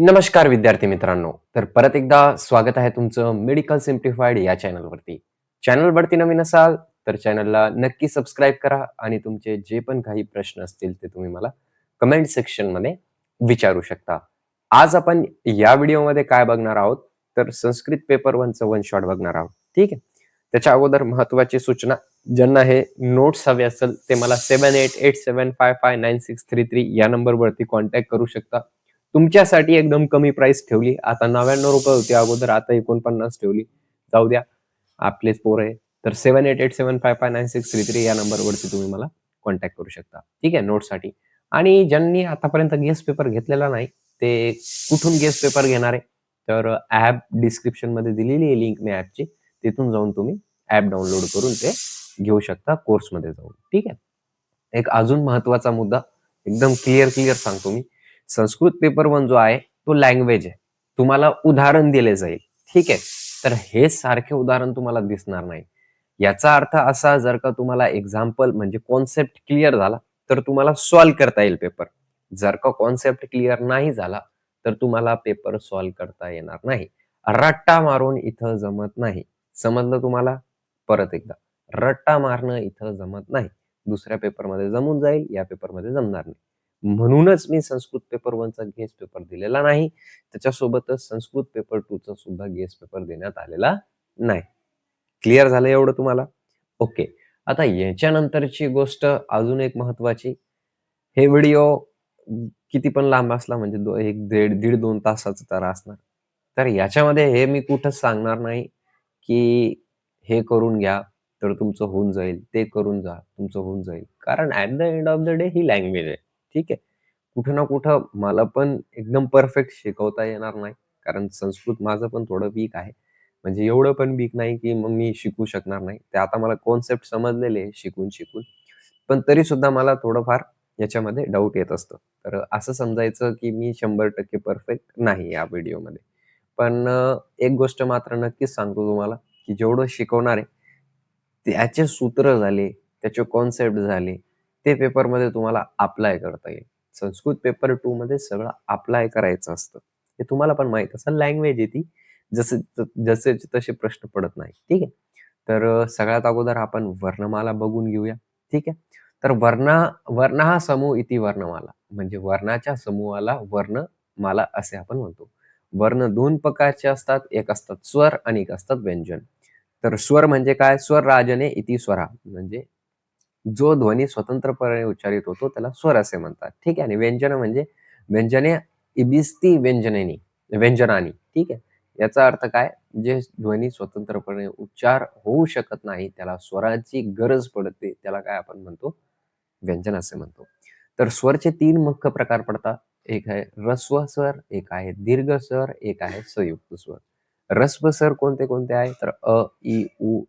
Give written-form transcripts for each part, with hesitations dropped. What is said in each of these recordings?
नमस्कार विद्यार्थी मित्रांनो. तर परत एकदा स्वागत आहे तुमचं मेडिकल सिम्प्लिफाईड या चॅनलवरती. चॅनलवरती नवीन असाल तर चॅनलला नक्की सबस्क्राईब करा आणि तुमचे जे पण काही प्रश्न असतील ते तुम्ही मला कमेंट सेक्शनमध्ये विचारू शकता. आज आपण या व्हिडिओमध्ये काय बघणार आहोत, तर संस्कृत पेपर 1चं वन शॉट बघणार आहोत. ठीक आहे. त्याच्या अगोदर महत्त्वाची सूचना, ज्यांना हे नोट्स हवे असेल ते मला 7887559633 या नंबरवरती कॉन्टॅक्ट करू शकता. तुमच्यासाठी एकदम कमी प्राइस ठेवली. आता ₹99 होती अगोदर, आता 49 ठेवली. जाऊ द्या, आपलेच पोरं आहे. तर 7887559633 या नंबरवरती तुम्ही मला कॉन्टॅक्ट करू शकता. ठीक आहे, नोट्ससाठी. आणि ज्यांनी आतापर्यंत गेस्ट पेपर घेतलेला नाही, ते कुठून गेस्ट पेपर घेणार आहे? तर ॲप डिस्क्रिप्शनमध्ये दिलेली आहे लिंक मी ॲपची. तिथून जाऊन तुम्ही ॲप डाउनलोड करून ते घेऊ शकता कोर्समध्ये जाऊन. ठीक आहे. एक अजून महत्त्वाचा मुद्दा एकदम क्लिअर सांगतो मी. संस्कृत पेपर 1 जो आहे तो लँग्वेज आहे. तुम्हाला उदाहरण दिले जाईल. ठीक आहे. तर हे सारखे उदाहरण तुम्हाला दिसणार नाही. याचा अर्थ असा, जर का तुम्हाला एक्झाम्पल म्हणजे कॉन्सेप्ट क्लिअर झाला, तर तुम्हाला सॉल्व्ह करता येईल पेपर. जर का कॉन्सेप्ट क्लिअर नाही झाला, तर तुम्हाला पेपर सॉल्व्ह करता येणार नाही. रट्टा मारून इथं जमत नाही. समजलं तुम्हाला? परत एकदा. रट्टा मारणं इथं जमत नाही. दुसऱ्या पेपरमध्ये जमून जाईल, या पेपरमध्ये जमणार नाही. म्हणूनच मी संस्कृत पेपर 1चा गेस्ट पेपर दिलेला नाही. त्याच्यासोबतच संस्कृत पेपर 2चा सुद्धा गेस्ट पेपर देण्यात आलेला नाही. क्लिअर झालं एवढं तुम्हाला? ओके. आता याच्यानंतरची गोष्ट अजून एक महत्त्वाची. हे व्हिडिओ किती पण लांब असला म्हणजे 1 दीड 2 तासाचा तर असणार. तर याच्यामध्ये हे मी कुठंच सांगणार नाही, की हे करून घ्या, तर तुमचं होऊन जाईल. ते करून जा, तुमचं होऊन जाईल. कारण at the end of the day he language आहे. ठीक आहे. कुठं ना कुठं मला पण एकदम परफेक्ट शिकवता येणार नाही. कारण संस्कृत माझं पण थोडं वीक आहे. म्हणजे एवढं पण वीक नाही, की मग मी शिकू शकणार नाही. ते आता मला कॉन्सेप्ट समजलेले आहे शिकून. पण तरीसुद्धा मला थोडंफार याच्यामध्ये डाऊट येत असतं. तर असं समजायचं, की मी 100% परफेक्ट नाही या व्हिडिओमध्ये. पण एक गोष्ट मात्र नक्कीच सांगतो तुम्हाला, की जेवढं शिकवणार आहे, त्याचे सूत्र झाले, त्याचे कॉन्सेप्ट झाले, ते पेपरमध्ये तुम्हाला अप्लाय करता येईल. संस्कृत पेपर 2 मध्ये सगळं अप्लाय करायचं असतं. हे तुम्हाला पण माहीत असेल, लँग्वेज आहे ती. जसेचे तसे प्रश्न पडत नाही. ठीक आहे. तर सगळ्यात अगोदर आपण वर्णमाला बघून घेऊया. ठीक आहे. तर वर्ण समूह इति वर्णमाला, म्हणजे वर्णाच्या समूहाला वर्णमाला असे आपण म्हणतो. वर्ण 2 प्रकारचे असतात. एक असतात स्वर आणि एक असतात व्यंजन. तर स्वर म्हणजे काय? स्वर राजने इति स्वरा, म्हणजे जो ध्वनी स्वतंत्रपणे उच्चारित होतो त्याला स्वर असे म्हणतात. ठीक आहे. आणि व्यंजन म्हणजे व्यंजने इबिस्ती व्यंजनानी. ठीक आहे. याचा अर्थ काय? जे ध्वनी स्वतंत्रपणे उच्चार होऊ शकत नाही, त्याला स्वराची गरज पडते, त्याला काय आपण म्हणतो? व्यंजन असे म्हणतो. तर स्वरचे 3 मुख्य प्रकार पडतात. एक आहे ऱ्हस्व स्वर, एक आहे दीर्घ स्वर, एक आहे संयुक्त स्वर. ऱ्हस्व स्वर कोणते आहे? तर अ, इ, उ,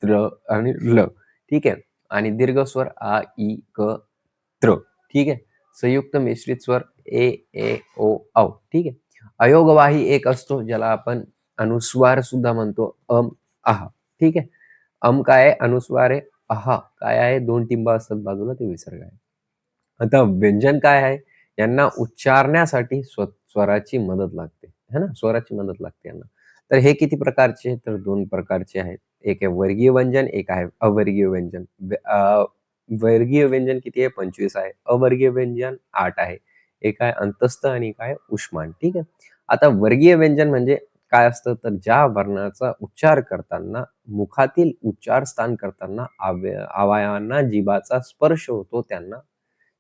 त्र आणि ल. ठीक आहे. आणि दीर्घ स्वर आ, इ, क, त्र. ठीक आहे. संयुक्त मिश्रित स्वर ए, ओ, औ. ठीक आहे. अयोगवाही एक असतो, ज्याला आपण अनुस्वार सुद्धा म्हणतो. आह. ठीक आहे. काय आहे? अनुस्वार आहे. काय आहे? 2 टिंब असतात बाजूला, ते विसर्ग आहे. आता व्यंजन काय आहे? यांना उच्चारण्यासाठी स्वराची मदत लागते. है ना? स्वराची मदत लागते यांना. तर हे किती प्रकारचे? तर 2 प्रकारचे आहेत. एक आहे वर्गीय व्यंजन, एक आहे अवर्गीय व्यंजन. वर्गीय व्यंजन किती आहे? 25 आहे. अवर्गीय व्यंजन 8 आहे. एक आहे अंतस्थ आणि एक आहे उष्माण. ठीक आहे. आता वर्गीय व्यंजन म्हणजे काय असतं? तर ज्या वर्णाचा उच्चार करताना, मुखातील उच्चार स्थान करताना अवयवांना जिभाचा स्पर्श होतो, त्यांना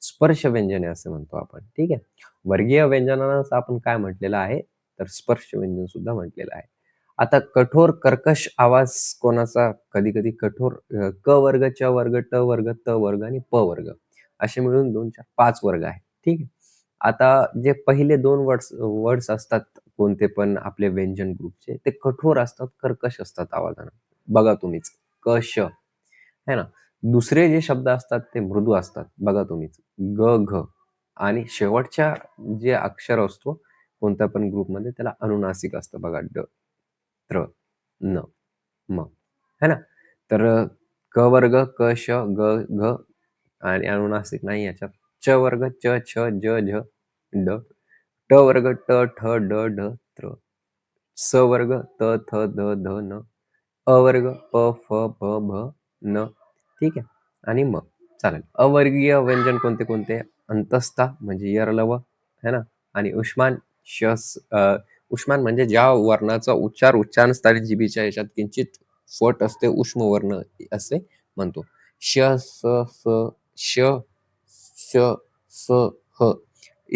स्पर्श व्यंजने असे म्हणतो आपण. ठीक आहे. वर्गीय व्यंजनांनाच आपण काय म्हटलेलं आहे? तर स्पर्श व्यंजन सुद्धा म्हटलेलं आहे. आता कठोर कर्कश आवाज कोणाचा? कधी-कधी कठोर क वर्ग, च वर्ग, ट वर्ग, त वर्ग आणि प वर्ग असे मिळून 2, 4, 5 वर्ग आहेत. ठीक आहे. आता जे पहिले 2 वर्ड्स असतात कोणते पण आपले व्यंजन ग्रुपचे, ते कठोर असतात, कर्कश असतात आवाजानं. बघा तुम्हीच. क, श है ना. दुसरे जे शब्द असतात ते मृदू असतात. बघा तुम्हीच. ग, घ आणि शेवटच्या जे अक्षर असतो कोणत्या पण ग्रुपमध्ये, त्याला अनुनासिक असतं बघा. ड, त्र, न, म. है ना. तर क वर्ग, क, श, ग, घ आणि अनुनासिक नाही याच्यात. च वर्ग, च, छ, ज, झ, ड, ट वर्ग ट ठ ड ढ त्र. स वर्ग त थ द ध न. अ वर्ग प फ ब भ न. ठीक आहे. आणि म. चालेल. अवर्गीय व्यंजन कोणते कोणते? अंतस्था म्हणजे यरलव है ना. आणि उष्मान उष्मान म्हणजे ज्या वर्णाचा उच्चार स्थानी जिभेच्या याच्यात किंचित फट असते, उष्म वर्ण असे म्हणतो. श स स श श स ह.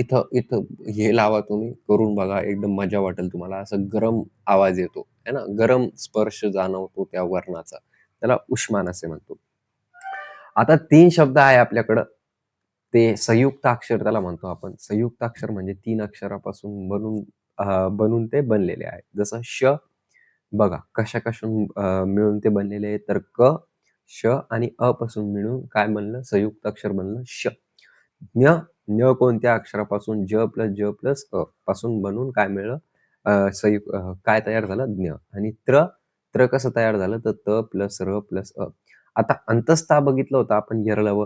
इथं इथं हे लावा, तुम्ही करून बघा, एकदम मजा वाटेल तुम्हाला. असं गरम आवाज येतो है ना, गरम स्पर्श जाणवतो त्या वर्णाचा, त्याला उष्मान असे म्हणतो. आता 3 शब्द आहे आपल्याकडं. ते संयुक्त अक्षर त्याला म्हणतो आपण. संयुक्त अक्षर म्हणजे 3 अक्षरापासून बनून ते बनलेले आहे. जसं श बघा कशा-कशाहून मिळून ते बनलेले आहे. तर क, श आणि अ पासून मिळून काय बनलं? संयुक्त अक्षर बनलं श. ज्ञ, ज्ञ कोणत्या अक्षरापासून? ज प्लस ज प्लस अ पासून बनून काय मिळलं? काय तयार झालं? ज्ञ. आणि त्र, त्र कसं तयार झालं? तर त प्लस र प्लस अ. आता अंतस्था बघितलं होतं आपण यरलव.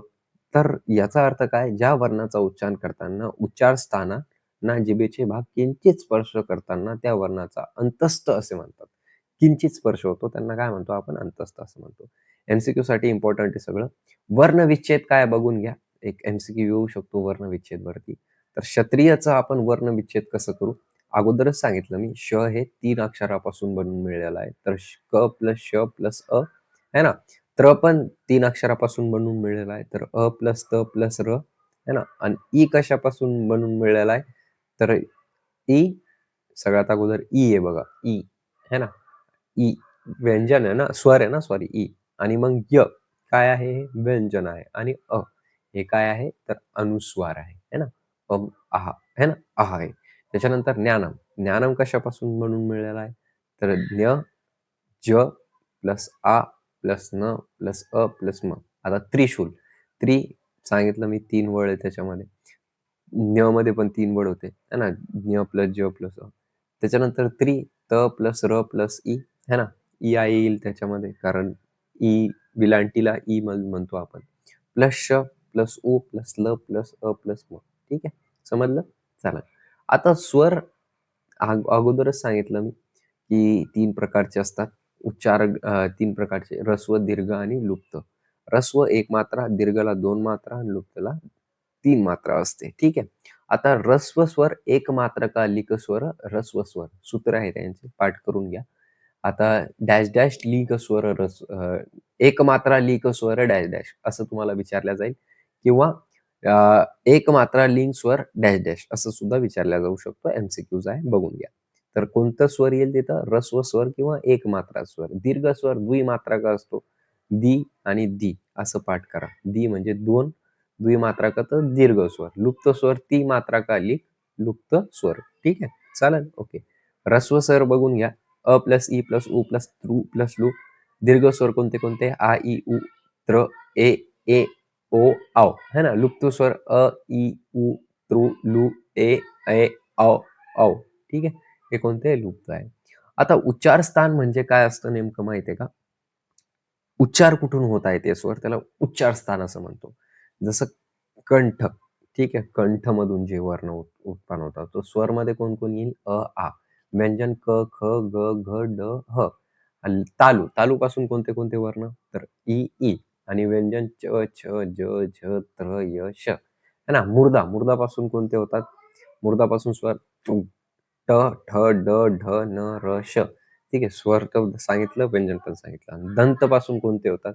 तर याचा अर्थ काय? ज्या वर्णाचा उच्चार करताना उच्चार स्थानांना जिभेचे भाग किंचित स्पर्श करताना त्या वर्णाचा अंतस्थ असे म्हणतात. किंचित स्पर्श होतो, त्यांना काय म्हणतो आपण? अंतस्थ असं म्हणतो. एमसीक्यू साठी इम्पॉर्टंट आहे सगळं. वर्णविच्छेद काय बघून घ्या. एक एमसीक्यू येऊ शकतो वर्णविच्छेद वरती. तर क्षत्रियचा आपण वर्णविच्छेद कसं करू? अगोदरच सांगितलं मी, श हे 3 अक्षरापासून बनून मिळालेलं आहे. तर क प्लस श प्लस अ है ना. त्र पण 3 अक्षरापासून बनून मिळालेला आहे. तर अ प्लस त प्लस र है ना. आणि ई कशापासून बनून मिळालेला आहे? तर ई सगळ्यात अगोदर ई आहे बघा, ई है ना. ई व्यंजन आहे ना, स्वर आहे ना, सॉरी ई. आणि मग य काय आहे? हे व्यंजन आहे. आणि अ हे काय आहे? तर अनुस्वार आहे है ना. आहा है ना, आहा आहे. त्याच्यानंतर ज्ञानम. ज्ञानम कशापासून बनून मिळालेला आहे? तर ज्ञ, ज प्लस आ प्लस न प्लस अ प्लस म. आता त्रिशूल. त्रि सांगितलं मी 3 वळ आहे त्याच्यामध्ये. ज्ञ मध्ये पण 3 वळ होते है ना. ज्ञ प्लस ज प्लस अ. त्याच्यानंतर त्रि, त प्लस र प्लस ई है ना. ई आय येईल त्याच्यामध्ये, कारण ई विलांटीला ई म्हणतो आपण. प्लस श प्लस उ प्लस ल प्लस अ प्लस म. ठीक आहे, समजलं? चला. आता स्वर अगोदरच सांगितलं मी की 3 प्रकारचे असतात. 3 प्रकारचे: ऱ्हस्व, दीर्घ आणि लुप्त. ऱ्हस्व 1 मात्रा, दीर्घला 2 मात्रा आणि लुप्तला 3 मात्रा असते. ठीक आहे. आता ऱ्हस्व स्वर एक मात्रका लिक स्वर ऱ्हस्व स्वर. सूत्र आहे त्यांचे, पाठ करून घ्या. आता डॅश डॅश लिक स्वर एक मात्रा लिक स्वर डॅश डॅश असं तुम्हाला विचारलं जाईल, किंवा एक मात्रा लिंग स्वर डॅश डॅश असं सुद्धा विचारला जाऊ शकतो. एमसीक्यूज आहे, बघून घ्या. तर कोणतं स्वर येईल तिथं? ऱ्हस्व स्वर किंवा एक मात्रा स्वर. दीर्घ स्वर द्विमात्रक असतो. दी आणि दी असं पाठ करा. दी म्हणजे 2, द्विमात्रक तर दीर्घ स्वर. लुप्त स्वर ती मात्रका लिक लुप्त स्वर. ठीक आहे, चालेल. ओके. ऱ्हस्व स्वर बघून घ्या. अ प्लस ई प्लस उ प्लस त्रु प्लस लू. दीर्घ स्वर कोणते कोणते? आ ई उ त्र ए ए ओ औ है ना. लुप्त स्वर अ ई उ त्रु लू ए औ औ. ठीक आहे, हे कोणते? लुप्त आहे. आता उच्चार स्थान म्हणजे काय असतं नेमकं माहिती आहे का? उच्चार कुठून होत आहे ते स्वर, त्याला उच्चार स्थान असं म्हणतो. जसं कंठ. ठीक आहे, कंठ मधून जे वर्ण उत्पन्न होतात, तो स्वर मध्ये कोण कोण येईल? अ आ. व्यंजन क ख ग घ ड ह. आणि तालू, तालू पासून कोणते कोणते वर्ण? तर ई ई. आणि व्यंजन च छ ज झ त्र य श है ना. मुर्दा, मुर्दापासून कोणते होतात? मुर्दापासून स्वर ट ठ ड ढ न र श. ठीक आहे, स्वर तर सांगितलं, व्यंजन पण सांगितलं. दंत पासून कोणते होतात?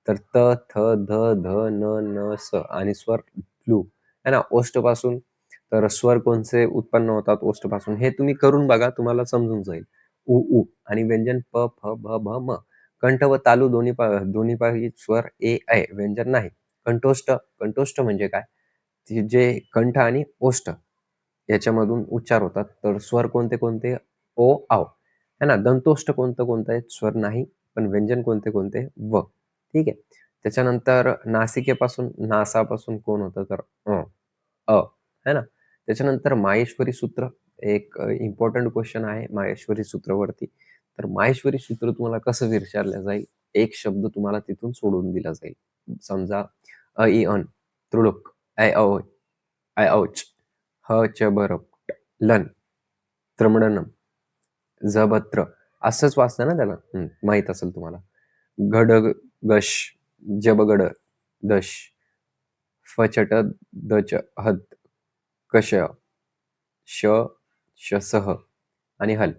तर त थ ध ध न न स. आणि स्वर फ्लू है ना. ओष्ठ पासून तर स्वर कोणते उत्पन्न होतात ओष्ठ पासून? हे तुम्ही करून बघा, तुम्हाला समजून जाईल. उ उ. आणि व्यंजन प फ ब भ म. कंठ व तालू दोन्ही पाही स्वर ए ऐ. व्यंजन नाही. कंठोष्ठ, कंठोष्ठ म्हणजे काय? जे कंठ आणि ओष्ठ याच्यामधून उच्चार होतात. तर स्वर कोणते कोणते? ओ औ है ना. दंतोष्ठ कोणतं कोणतं आहे? स्वर नाही, पण व्यंजन कोणते कोणते? व. ठीक आहे. त्याच्यानंतर नासिकेपासून, नासापासून कोण होतं? तर अ है ना. त्याच्यानंतर माहेश्वरी सूत्र. एक इम्पॉर्टंट क्वेश्चन आहे माहेश्वरी सूत्रावरती. तर माहेश्वरी सूत्र तुम्हाला कसं विचारलं जाईल? एक शब्द तुम्हाला तिथून सोडून दिला जाईल. समजा अ इ अन, तुळुक, ऐ औ, ऐ औच, ह च बर, लन, त्रमडनम, जबत्र असंच वाचतं ना त्याला. माहित असेल तुम्हाला. घड गश, जबगड दश, फचट दच हद, कश, श, शसह आणि हल.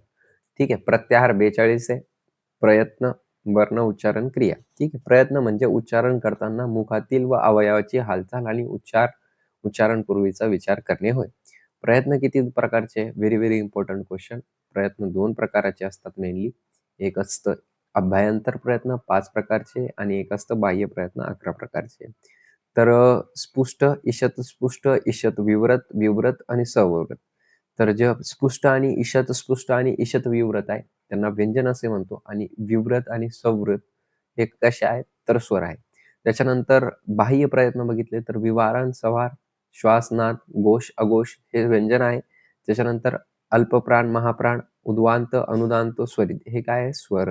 ठीक आहे. प्रत्याहार 42 आहे. प्रयत्न, वर्ण, उच्चारण, क्रिया. ठीक आहे. प्रयत्न म्हणजे उच्चारण करताना मुखातील व अवयवाची हालचाल आणि उच्चारण पूर्वीचा विचार करणे होय. प्रयत्न किती प्रकारचे? Very very important question. प्रयत्न 2 प्रकारचे असतात मेनली. एक असतं अभ्यंतर प्रयत्न 5 प्रकारचे आणि एक असतं बाह्य प्रयत्न 11 प्रकारचे. तर स्पुष्ट, ईषत स्पुष्ट, ईषत विवृत, विवृत आणि सविवृत. तर जे स्पुष्ट आणि ईषत विवृत आहे त्यांना व्यंजन असे म्हणतो आणि विवृत आणि सवृत हे कसे आहेत? तर स्वर आहे. त्याच्यानंतर बाह्य प्रयत्न बघितले तर विवारण, सवार, श्वास, नाद, घोष, अघोष हे व्यंजन आहे. त्याच्यानंतर अल्पप्राण, महाप्राण, उद्वांत, अनुदांत, स्वरित हे काय आहे? स्वर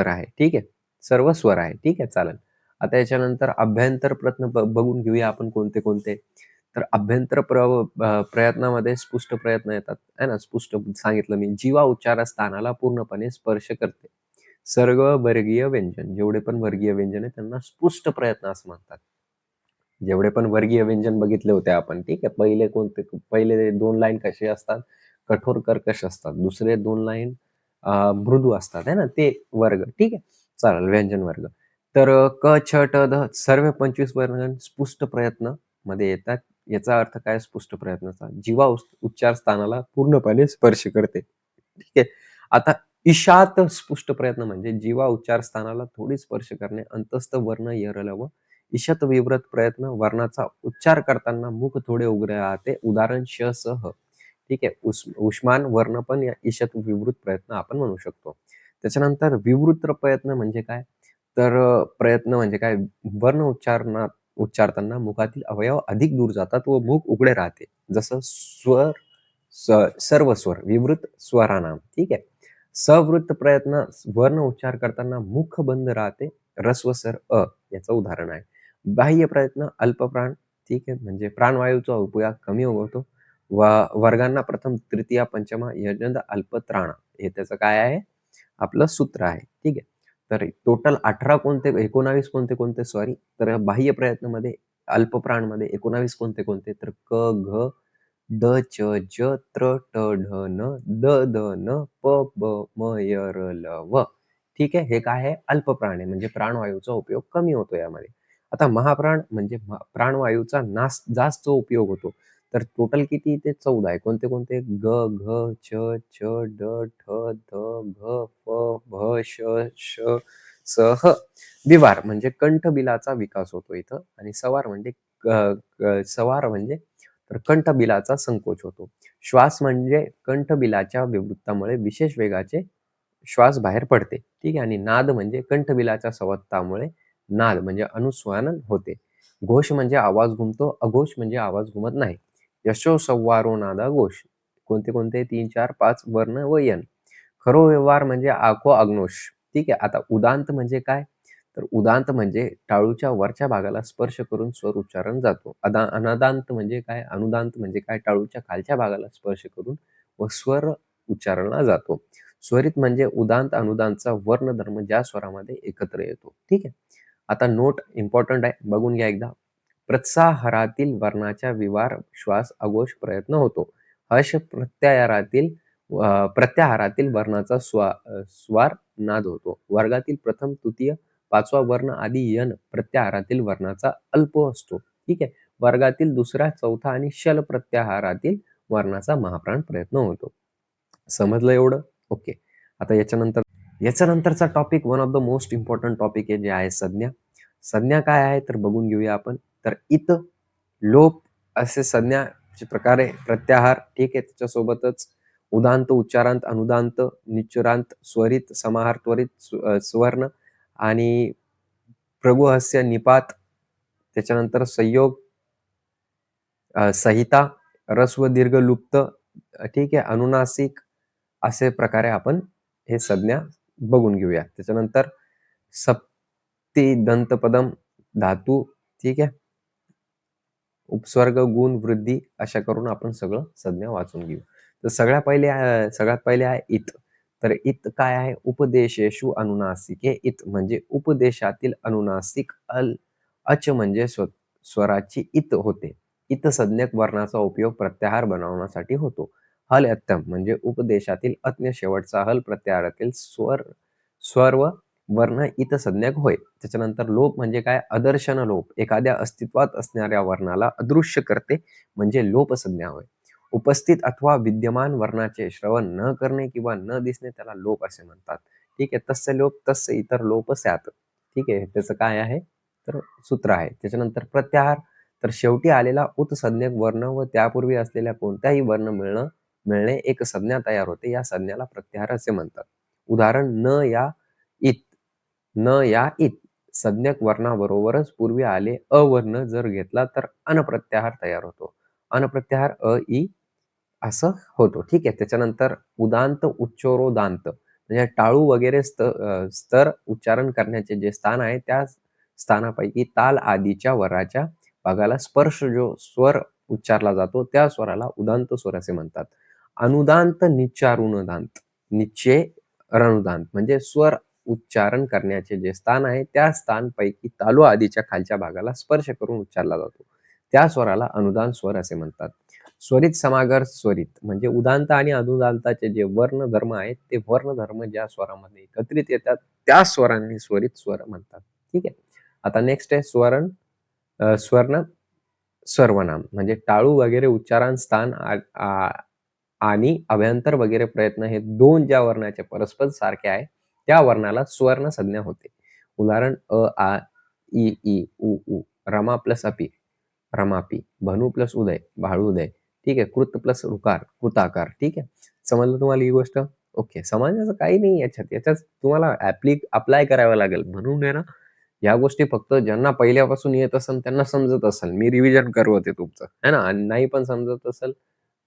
आहे. ठीक आहे. सर्व स्वर आहे. ठीक आहे, चालेल. आता याच्यानंतर अभ्यंतर प्रयत्न बघून घेऊया आपण कोणते कोणते. तर अभ्यंतर प्रयत्नामध्ये स्पुष्ट प्रयत्न येतात आहे ना. स्पुष्ट सांगितलं मी. जीवा उच्चार स्थानाला पूर्णपणे स्पर्श करते. सर्व वर्गीय व्यंजन, जेवढे पण वर्गीय व्यंजन आहे त्यांना स्पुष्ट प्रयत्न असं म्हणतात. जेवढे पण वर्गीय व्यंजन बघितले होते आपण. ठीक आहे. पहिले 2 लाईन कसे असतात? कठोर कर्कश असतात. दुसरे 2 लाईन मृदू असतात आहे ना, ते वर्ग. ठीक आहे. चालेल, व्यंजन वर्ग. तर क, छ, ट, ध सर्व 25 वर्णन स्पुष्ट प्रयत्न मध्ये येतात. याचा अर्थ काय स्पुष्ट प्रयत्नाचा? जीवा उच्चार स्थानाला पूर्णपणे स्पर्श करते. ठीक आहे. आता ईशात स्पुष्ट प्रयत्न म्हणजे जीवा उच्चार स्थानाला थोडी स्पर्श करणे. अंतस्थ वर्ण यरलव. ईशत विवृत प्रयत्न वर्णाचा उच्चार करताना मुख थोडे उघडे राहते. उदाहरण श, स, ह. ठीक आहे. उष्मान वर्ण पण या ईशत विवृत प्रयत्न आपण म्हणू शकतो. त्याच्यानंतर विवृत प्रयत्न म्हणजे काय? तर प्रयत्न म्हणजे काय? वर्ण उच्चारताना मुखातील अवयव अधिक दूर जातात व मुख उघडे राहते. जसं स्वर, सर्व स्वर, विवृत स्वरानाम. ठीक आहे. सवृत्त प्रयत्न वर्ण उच्चार करताना मुख बंद राहते. रस्व सर अ याचं उदाहरण आहे. बाह्य प्रयत्न अल्पप्राण. ठीक आहे. म्हणजे प्राणवायूचा उपयोग कमी होतो. वर्गांना प्रथम, तृतीय, पंचमा, यजंद, अल्पत्राणा हे त्याचं काय आहे? आपलं सूत्र आहे. ठीक आहे. तर टोटल 19 कोणते सॉरी. तर बाह्य प्रयत्नामध्ये अल्पप्राणमध्ये 19 कोणते? तर क, घ, ड, च, ज, त्र, ट, ढ, न, द, द, न, प, ब, म, य, र, ल, व. ठीक आहे. हे काय आहे? अल्पप्राण आहे. म्हणजे प्राणवायूचा उपयोग कमी होतो यामध्ये. आता महाप्राण म्हणजे प्राणवायूचा जास्त उपयोग होतो. तर टोटल किती? ते 14 आहे. कोणते? ग, घ, छ, छ, ड, ठ, ध, घ, फ, भ, श, श, स, ह. विवार म्हणजे कंठबिलाचा विकास होतो इथं. आणि सवार म्हणजे तर कंठबिलाचा संकोच होतो. श्वास म्हणजे कंठबिलाच्या विवृत्तामुळे विशेष वेगाचे श्वास बाहेर पडते. ठीक आहे. आणि नाद म्हणजे कंठबिलाच्या संवत्तामुळे नाद म्हणजे अनुस्वारण होते. घोष म्हणजे आवाज घुमतो. अघोष म्हणजे आवाज घुमत नाही. यशो संवारो नादा घोष. कोणते? 3, 4, 5 वर्ण व यन. खरो व्यवहार म्हणजे आखो अग्नोष. ठीक आहे. आता उदांत म्हणजे काय? तर उदांत म्हणजे टाळूच्या वरच्या भागाला स्पर्श करून स्वर उच्चारण जातो. अनादांत म्हणजे काय? अनुदांत म्हणजे काय? टाळूच्या खालच्या भागाला स्पर्श करून व स्वर उच्चारला जातो. स्वरित म्हणजे उदांत अनुदांतचा वर्णधर्म ज्या स्वरामध्ये एकत्र येतो. ठीक आहे. आता नोट इम्पॉर्टंट आहे, बघून घ्या एकदा. प्रत्साहरातील वर्णाच्या विवार श्वास अघोष प्रयत्न होतो. हर्ष प्रत्याहारातील वर्णाचा स्वार नाद होतो. वर्गातील प्रथम, तृतीय, 5वा वर्ण आदी यन प्रत्याहारातील वर्णाचा अल्प असतो. ठीक आहे. वर्गातील दुसरा, चौथा आणि शल प्रत्याहारातील वर्णाचा महाप्राण प्रयत्न होतो. समजलं एवढं? ओके. आता याच्यानंतरचा topic one of the most important topic आहे, जे आहे संज्ञा. संज्ञा काय आहे तर बघून घेऊया आपण. तर इत, लोप असे संज्ञाचे प्रकार आहे. प्रत्याहार. ठीक आहे. त्याच्यासोबतच उदांत, उच्चारांत, अनुदांत, निच्चुरांत, स्वरित, समाहार, त्वरित, स्वर्ण आणि प्रभुहस्य, निपात. त्याच्यानंतर संयोग, संहिता, रस्व, दीर्घ, लुप्त. ठीक आहे. अनुनासिक असे प्रकारे आपण हे संज्ञा बघून घेऊया. त्याच्यानंतर सप्ती दंतपदम धातू. ठीक आहे. उपस्वर्ग, गुण, वृद्धी अशा करून आपण सगळं संज्ञा वाचून घेऊ. तर सगळ्यात पहिले आहे इत. तर इत काय आहे? उपदेशेषु अनुनासिके इत म्हणजे उपदेशातील अनुनासिक अच म्हणजे स्वराची इत होते. इत संज्ञक वर्णाचा उपयोग प्रत्याहार बनवण्यासाठी होतो. हल यत्तम म्हणजे उपदेशातील अज्ञ शेवटचा हल प्रत्याहारातील स्वर व वर्ण इत संज्ञक होय. त्याच्यानंतर लोप म्हणजे काय? अदर्शन लोप एखाद्या अस्तित्वात असणाऱ्या वर्णाला अदृश्य करते म्हणजे लोप संज्ञा होय. उपस्थित अथवा विद्यमान वर्णाचे श्रवण न करणे किंवा न दिसणे त्याला लोप असे म्हणतात. ठीक आहे. तस्य लोप तस्य इतर लोप स्यात्. ठीक आहे. त्याचं काय आहे? तर सूत्र आहे. त्याच्यानंतर प्रत्याहार तर शेवटी आलेला उत संज्ञक वर्ण व त्यापूर्वी असलेल्या कोणत्याही वर्ण मिळणे एक संज्ञा तयार होते. या संज्ञाला प्रत्याहार असे म्हणतात. उदाहरण न या इत. न या इत संज्ञक वर्णाबरोबरच पूर्वी आले अवर्ण जर घेतला तर अनप्रत्याहार तयार होतो. अनप्रत्याहार अ इ असं होतो. ठीक आहे. त्याच्यानंतर उदांत उच्चारोदांत म्हणजे टाळू वगैरे स्तर उच्चारण करण्याचे जे स्थान आहे त्या स्थानापैकी ताल आदीच्या वराच्या भागाला स्पर्श जो स्वर उच्चारला जातो त्या स्वराला उदांत स्वर असे म्हणतात. अनुदांत निच्चारुणदांत निश्चय रणुदांत म्हणजे स्वर उच्चारण करण्याचे जे स्थान आहे त्या स्थानपैकी तालू आदीच्या खालच्या भागाला स्पर्श करून उच्चारला जातो त्या स्वराला अनुदान स्वर असे म्हणतात. स्वरित समागर स्वरित म्हणजे उदांत आणि अनुदांताचे जे वर्ण धर्म आहेत ते वर्ण धर्म ज्या स्वरामध्ये एकत्रित येतात त्या स्वरांनी स्वरित स्वर म्हणतात. ठीक आहे. आता नेक्स्ट आहे स्वर्ण सर्वनाम म्हणजे टाळू वगैरे उच्चारण स्थान आणि अभ्यंतर वगैरे प्रयत्न हे दोन ज्या वर्णाचे परस्पर सारखे आहे त्या वर्णाला स्वर्ण संज्ञा होते. उदाहरण अ आ इ ई उ उ रमा प्लस अपी रमापी भनू प्लस उदय भाळुदय. ठीक आहे. कृत प्लस ऋकार कृताकार. ठीक आहे. समजलं तुम्हाला ही गोष्ट? ओके. समजण्याचं काही नाही याच्यात तुम्हाला अप्लाय करावं लागेल म्हणून आहे ना या गोष्टी फक्त ज्यांना पहिल्यापासून येत असेल त्यांना समजत असेल. मी रिव्हिजन करवते तुमचं है ना आणि नाही पण समजत असेल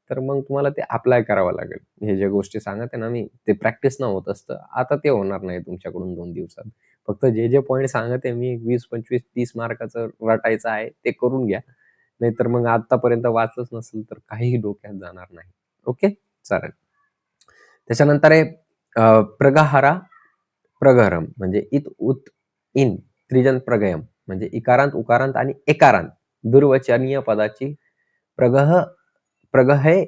तर मग तुम्हाला ते अप्लाय करावं लागेल. हे ज्या गोष्टी सांगते ना मी ते प्रॅक्टिस न होत असतं. आता ते होणार नाही तुमच्याकडून 2 दिवसात. फक्त जे पॉइंट सांगते मी 20, 25, 30 मार्काचं रटायचं आहे ते करून घ्या. नाहीतर मग आतापर्यंत वाचलंच नसेल तर काहीही डोक्यात जाणार नाही. ओके. चालेल. त्याच्यानंतर आहे प्रगाहारा प्रगहरम म्हणजे इत उत इन त्रिजन प्रगयम म्हणजे इकारांत उकारांत आणि एकारांत दुर्वचनीय पदाची प्रगह प्रगहे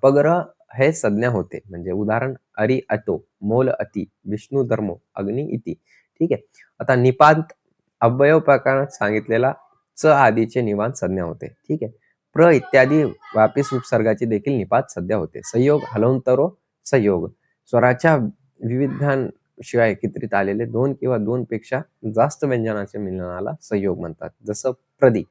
पग्रह हे संज्ञा होते. म्हणजे उदाहरण अरि अतो मोल अति विष्णू धर्मो अग्नी इति. ठीक आहे. आता निपात अव्यय प्रकारात सांगितलेला च आदीचे निवांत संज्ञा होते. ठीक आहे. प्र इत्यादी वापिस उपसर्गाची देखील निपात संज्ञा होते. संयोग हलवंतरो संयोग स्वराच्या विविधांशिवाय एकत्रित आलेले 2 किंवा 2 पेक्षा जास्त व्यंजनाच्या मिलनाला संयोग म्हणतात. जसं प्रदी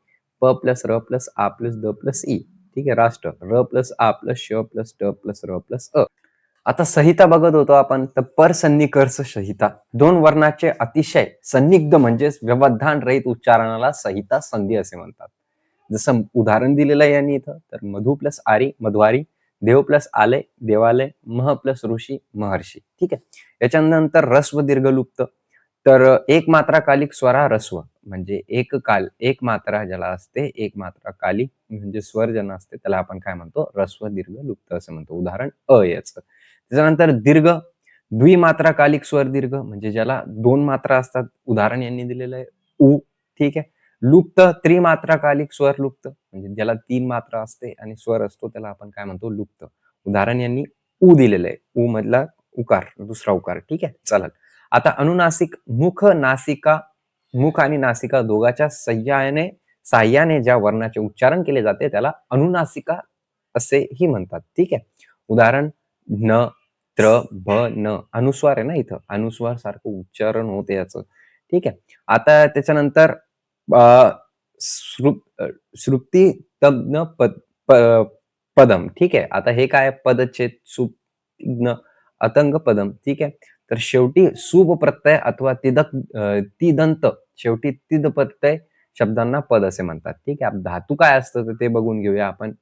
प प्लस र प्लस आ प्लस द प्लस ई. ठीक आहे. राष्ट्र र प्लस आ प्लस श प्लस ट प्लस र प्लस अ. आता संहिता बघत होतो आपण तर पर सन्निकर्ष संहिता 2 वर्णाचे अतिशय सन्निग्ध म्हणजेच व्यवधान रहित उच्चारणाला संहिता संधी असे म्हणतात. जसं उदाहरण दिलेलं आहे यांनी इथं तर मधु प्लस आरी मध्वारी देव प्लस आलय देवालय मह प्लस ऋषी महर्षी. ठीक आहे. याच्यानंतर रस्व दीर्घलुप्त तर एक मात्रा कालिक स्वरा रस्व म्हणजे एक मात्रा ज्याला असते एक मात्रा कालिक म्हणजे स्वर ज्यांना असते त्याला आपण काय म्हणतो रस्व दीर्घ लुप्त असं म्हणतो. उदाहरण अ याचं. त्याच्यानंतर दीर्घ द्विमात्रा कालिक स्वर दीर्घ म्हणजे ज्याला 2 मात्रा असतात. उदाहरण यांनी दिलेलं आहे उ. ठीक आहे. लुप्त त्रिमात्रा कालिक स्वर लुप्त म्हणजे ज्याला 3 मात्रा असते आणि स्वर असतो त्याला आपण काय म्हणतो लुप्त. उदाहरण यांनी उ दिलेलं आहे. उ मधला उकार दुसरा उकार. ठीक आहे. चला आता अनुनासिक मुख आणि नासिका दोघांच्या साह्याने ज्या वर्णाचे उच्चारण केले जाते त्याला अनुनासिका असेही म्हणतात. ठीक आहे. उदाहरण न त्र भ न अनुस्वार आहे ना इथं अनुस्वार सारखं उच्चारण होते याचं. ठीक आहे. आता त्याच्यानंतर श्रुती तज्ञ पदम. ठीक आहे. आता हे काय पदच्छेद सुज्ञ अतंग पदम. ठीक आहे. तर शेवटी शुभ प्रत्यय अथवा तिदंत शेवटी तिद प्रत्यय शब्दांना पद असे म्हणतात. ठीक आहे. धातू काय असतं तर ते बघून घेऊया आपण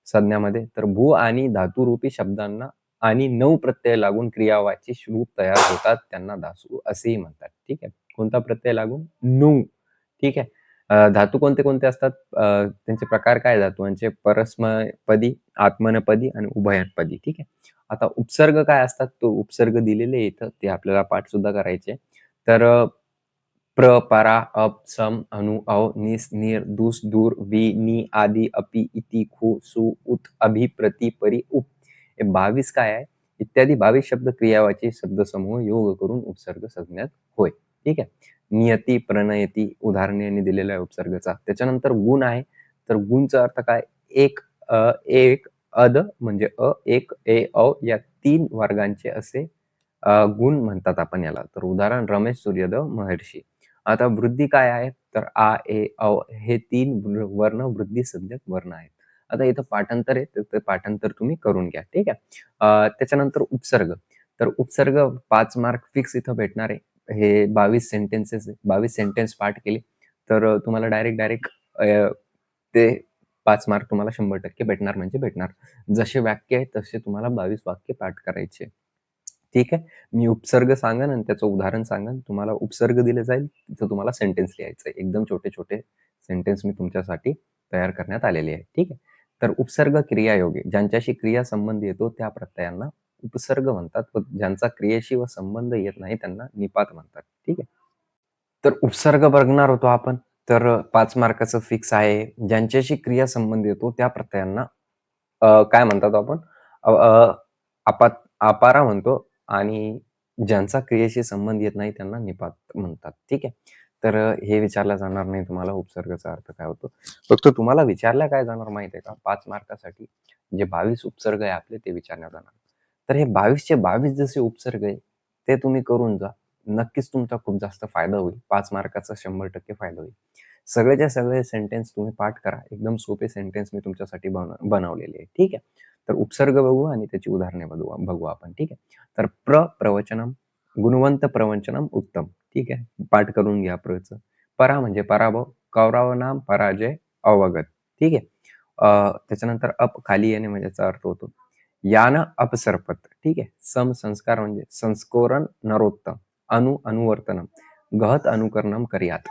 संज्ञामध्ये. तर भू आणि धातुरूपी शब्दांना आणि 9 प्रत्यय लागून क्रियावाची रूप तयार होतात त्यांना धातू असेही म्हणतात. ठीक आहे. कोणता प्रत्यय लागून? नऊ. ठीक आहे. धातू कोणते कोणते असतात? त्यांचे प्रकार काय धातूंचे? परस्मैपदी, आत्मनेपदी आणि उभयपदी. ठीक आहे. आता उपसर्ग काय असतात? तो उपसर्ग दिलेले आहे इथं, ते आपल्याला पाठ सुद्धा करायचे. तर प्र, परा, अप, सम, अनु, अव, निस, निर, दुस, दूर, वि, नि, आदि, अपि, इति, खु, सु, उत, अभि, प्रति, परी, उप. हे 22 काय आहे? इत्यादी 22 शब्द क्रियावाची शब्दसमूह योग करून उपसर्ग संज्ञात होय. ठीक आहे. नियती, प्रणयती उदाहरणे यांनी दिलेला आहे उपसर्गाचा. त्याच्यानंतर गुण आहे. तर गुणचा अर्थ काय? एक, एक, अद म्हणजे एक, ए, औ या 3 वर्गांचे असे गुण म्हणतात आपण याला. तर उदाहरण रमेश सूर्योदय महर्षी. आता वृद्धी काय आहे? तर आ, ए, औ हे 3 वर्ण वृद्धी संज्ञक वर्ण आहेत. आता इथं पाठांतर आहे, तर ते पाठांतर तुम्ही करून घ्या. ठीक आहे. त्याच्यानंतर उपसर्ग. तर उपसर्ग 5 मार्क फिक्स इथं भेटणार आहे. हे 22 सेंटेन्सेस 22 सेंटेन्स पाठ केले, तर तुम्हाला डायरेक्ट ते 5 मार्क तुम्हाला 100% भेटणार म्हणजे भेटणार. जसे वाक्य आहेत तसे तुम्हाला 22 वाक्य पाठ करायचे. ठीक आहे. मी उपसर्ग सांगेन आणि त्याचं उदाहरण सांगेन. तुम्हाला उपसर्ग दिले जाईल, तिथं तुम्हाला सेंटेन्स लिहायचं आहे. एकदम छोटे-छोटे सेंटेन्स मी तुमच्यासाठी तयार करण्यात आलेले आहे. ठीक आहे. तर उपसर्ग क्रियायोगी ज्यांच्याशी क्रिया संबंध येतो त्या प्रत्ययांना उपसर्ग म्हणतात व ज्यांचा क्रियेशी व संबंध येत नाही त्यांना निपात म्हणतात. ठीक आहे. तर उपसर्ग बघणार होतो आपण. तर 5 मार्काचं फिक्स आहे. ज्यांच्याशी क्रिया संबंध येतो त्या प्रत्ययांना काय म्हणतात आपण? अ, अ, अपात अपारा म्हणतो आणि ज्यांचा क्रियेशी संबंध येत नाही त्यांना निपात म्हणतात. ठीक आहे. तर हे विचारलं जाणार नाही तुम्हाला उपसर्गाचा अर्थ काय होतो. फक्त तुम्हाला विचारलं काय जाणार माहिती आहे का? 5 मार्कासाठी जे 22 उपसर्ग आहे आपले ते विचारण्यात जाणार. तर हे 22चे 22 जसे उपसर्ग आहे, ते तुम्ही करून जा. नक्कीच तुमचा खूप जास्त फायदा होईल. 5 मार्काचा 100% फायदा होईल. सगळेच्या सगळे सेंटेन्स तुम्ही पाठ करा. एकदम सोपे सेंटेन्स मी तुमच्यासाठी बनवलेले आहे. ठीक आहे. तर उपसर्ग बघू आणि त्याची उदाहरणे बघू बघू आपण. ठीक आहे. तर प्रवचनम, गुणवंत प्रवचनम उत्तम. ठीक आहे. पाठ करून घ्या प्रचं. परा म्हणजे पराभव, कौरवानाम पराजय, अवगत. ठीक आहे. त्याच्यानंतर अप खाली येणे म्हणजे याचा अर्थ होतो यान अपसर्पत. ठीक आहे. सम संस्कार म्हणजे संस्कोरण नरोत्तम, अनुवर्तनम, गहत अनुकरणम कर्यात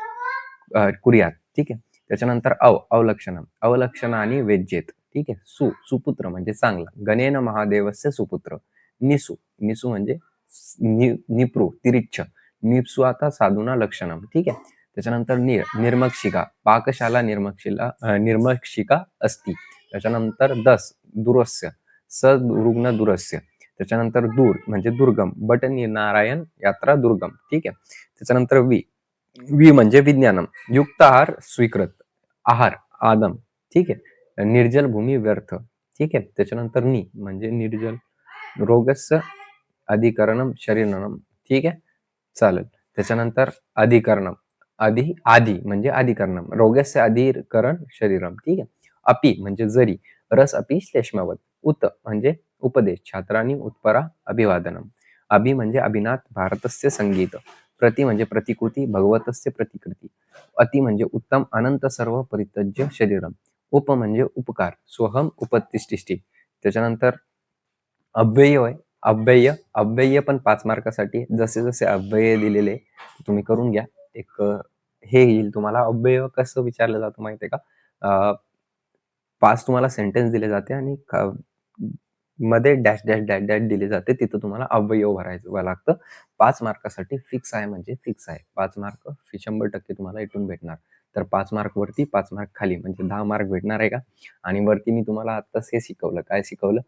कुर्यात. ठीक आहे. त्याच्यानंतर अवलक्षणम, अवलक्षण आणि वेज्येत. ठीक आहे. सुपुत्र म्हणजे चांगला, गणेन महादेवस्य सुपुत्र. निसू म्हणजे निप्रू तिरिच्छ, निप्सू आता साधूना लक्षणम. ठीक आहे. त्याच्यानंतर निर्मक्षिका, पाकशाला निर्मक्षिका असती. त्याच्यानंतर दुरस्य, रुग्ण दुरस्य. त्याच्यानंतर दूर म्हणजे दुर्गम, बट नारायण यात्रा दुर्गम. ठीक आहे. त्याच्यानंतर वि म्हणजे विज्ञानम, युक्त आहार स्वीकृत, आहार आदम. ठीक आहे. निर्जल भूमी व्यर्थ. ठीक आहे. त्याच्यानंतर म्हणजे निर्जल, रोगस्य अधिकरणम शरीरणम. ठीक आहे. चालेल. त्याच्यानंतर अधिकरणम, आधी म्हणजे अधिकरणम, रोगस्य अधिकरण शरीरम. ठीक आहे. अपि म्हणजे जरी, रस अपि श्लेष्मवत. म्हणजे उपदेश, छात्रांनी उत्परा अभिवादनम. अभि म्हणजे अभिनाथ भारतस्य संगीत. प्रति म्हणजे प्रतिकृती, भगवतस्य प्रतिकृती. अति म्हणजे उत्तम, अनंत सर्व परित्यज्य शरीरम. उप म्हणजे उपकार, सोहम उपतिष्ठिष्ठी. त्याच्यानंतर अव्यय आहे. अव्यय पण 5 मार्कासाठी जसे जसे अव्यय दिलेले तुम्ही करून घ्या. एक हे येईल तुम्हाला. अव्यय कसं विचारलं जातं माहिती आहे का? 5 तुम्हाला सेंटेन्स दिले जाते आणि मध्ये डॅश डॅश डॅश डॅश दिले जाते. तिथं तुम्हाला अव्यय भरायचं लागतं. 5 मार्कासाठी फिक्स आहे म्हणजे फिक्स आहे. 5 मार्क 100% तुम्हाला इथून भेटणार. तर 5 मार्क वरती, 5 मार्क खाली म्हणजे 10 मार्क भेटणार आहे का? आणि वरती मी तुम्हाला आत्ताच हे शिकवलं. काय शिकवलं?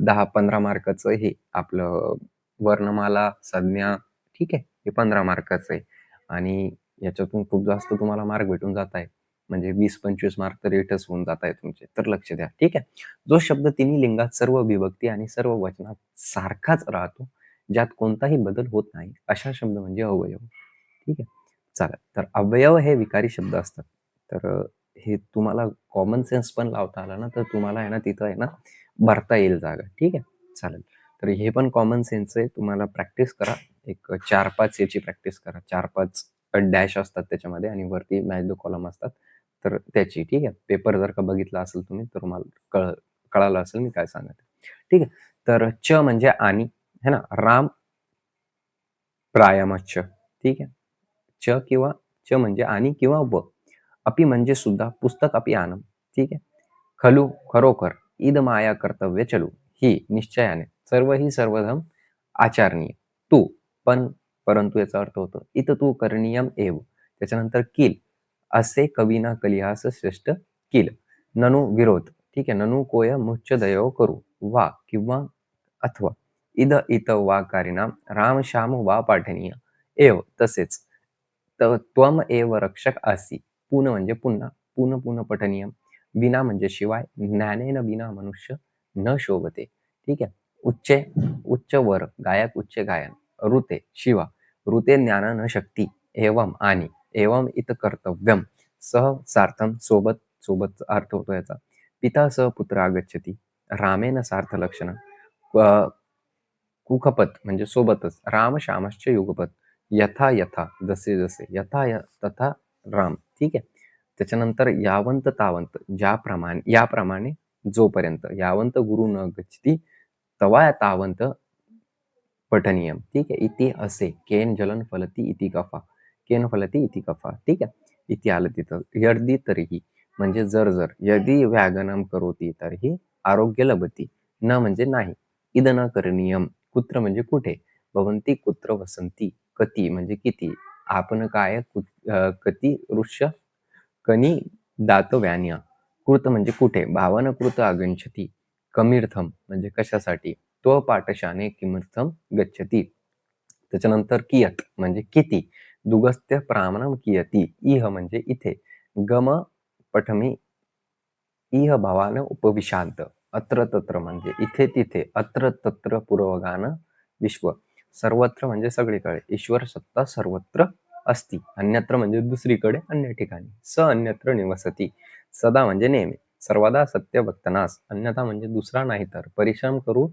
10-15 मार्काचं हे आपलं वर्णमाला, संज्ञा. ठीक आहे. हे 15 मार्काचं आहे आणि याच्यातून खूप जास्त तुम्हाला मार्क भेटून जात आहे. म्हणजे 20-25 मार्क तर इथंच होऊन जात आहे तुमचे. तर लक्ष द्या. ठीक आहे. जो शब्द तिन्ही लिंगात सर्व विभक्ती आणि सर्व वचनात सारखाच राहतो, ज्यात कोणताही बदल होत नाही, अशा शब्द म्हणजे अवयव. ठीक आहे. चला, तर अवयव हे विकारी शब्द असतात. तर हे तुम्हाला कॉमन सेन्स पण लावता आला ना, तर तुम्हाला आहे ना तिथं आहे ना भरता येईल जागा. ठीक आहे. चालेल. तर हे पण कॉमन सेन्स आहे. तुम्हाला प्रॅक्टिस करा. एक 4-5 याची प्रॅक्टिस करा. 4-5 डॅश असतात त्याच्यामध्ये आणि वरती मॅच द कॉलम असतात. तर त्याची. ठीक आहे. पेपर जर का बघितला असेल तुम्ही तर तुम्हाला कळालं असेल मी काय सांगत आहे. ठीक आहे. तर च म्हणजे आणि, है ना, राम प्रायमच्छ. ठीक आहे. च किंवा च म्हणजे आणि किंवा व. अपि म्हणजे सुद्धा पुस्तक अपि आणम. ठीक आहे. खलू खरोखर, ईद माया कर्तव्य चलू, ही निश्चयाने, सर्व ही सर्वधम आचारणीय. तू पण, परंतु याचा अर्थ होतो इत तू करणीयम एव. त्याच्यानंतर किल, असे कवीना कलिहास श्रेष्ठ किल. ननु विरोध, ठीक आहे. ननु कोय मुच्च दयो करू, वा किंवा अथवा. इद इत वा कारिणाम राम श्याम वा पाठनीय एव, तसेच. त्वम एव रक्षक आसी. पुन म्हणजे पुन्हा, पुन पुन पठनीय. विना म्हणजे शिवाय, ज्ञानेन विना मनुष्य न शोभते. ठीक आहे. उच्चे, उच्च वर, गायक उच्च गायन. ऋते शिवा, ऋते ज्ञान न शक्ती. एवम आणि, एवम इत कर्तव्यम. सह सार्थम सोबत, सोबत अर्थ होतो याचा. पिता सह पुत्र आगच्छती. रामेन सार्थ लक्षण. कुखपत म्हणजे सोबतच. राम श्यामश्च युगपत. यथा यथा, जसे जसे. तथा राम. ठीक आहे. त्याच्यानंतर यावंत तावंत, ज्याप्रमाणे, याप्रमाणे, जोपर्यंत. यावंत गुरु न गच्छती तवा तावंत पठनीयम. ठीक आहे. इति असे. केन जलन फलती इति कफा. केन फलती इति कफा. ठीक आहे. इति आलं तिथं. यर्दी तरीही म्हणजे जर जर. यदि व्यागनम करोती तरीही आरोग्य लभती. न म्हणजे नाही. इद न करणीयम, कुत्र म्हणजे कुठे. भवंती कुत्र वसंती. कती म्हणजे किती. आपण काय कती वृक्ष कनी दात व्यान्या. कृत म्हणजे कुठे. भावन कृत आगच्छती. कमीर्थम म्हणजे कशासाठी. तो पाठशाने किमर्थम गच्छती. त्याच्यानंतर कियत म्हणजे किती. दुगस्त्य प्रामणम कियती. इह म्हणजे इथे. गम पठमी इह भवान उपविशांत. अत्र तत्र म्हणजे इथे तिथे. अत्र तत्र पूर्वगान विश्व. सर्वत्र म्हणजे सगळीकडे. ईश्वर सत्ता सर्वत्र असती. अन्यत्र म्हणजे दुसरीकडे, अन्य ठिकाणी. स अन्यत्र निवसती. सदा म्हणजे नेहमी. सर्वदा सत्य वक्तनास. अन्यथा म्हणजे दुसरा नाही तर. परिश्रम करू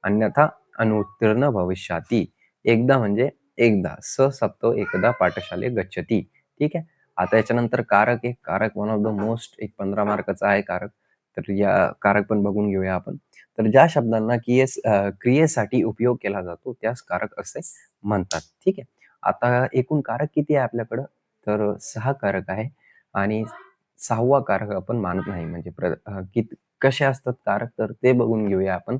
अन्यथा अनुत्तीर्ण भविष्याती. एकदा म्हणजे एकदा. स सप्तो एकदा पाठशाले गच्छती. ठीक आहे. आता याच्यानंतर कारक आहे. कारक वन ऑफ द मोस्ट, एक 15 मार्काचा आहे कारक. तर या कारक पण बघून घेऊया आपण. तर ज्या शब्दांना क्रियेसाठी उपयोग केला जातो त्यास कारक असे म्हणतात. ठीक आहे. आता एकूण कारक किती आहे आपल्याकडं, तर 6 कारक आहे. आणि 6वा कारक आपण मानत नाही. म्हणजे कसे असतात कारक, तर ते बघून घेऊया आपण.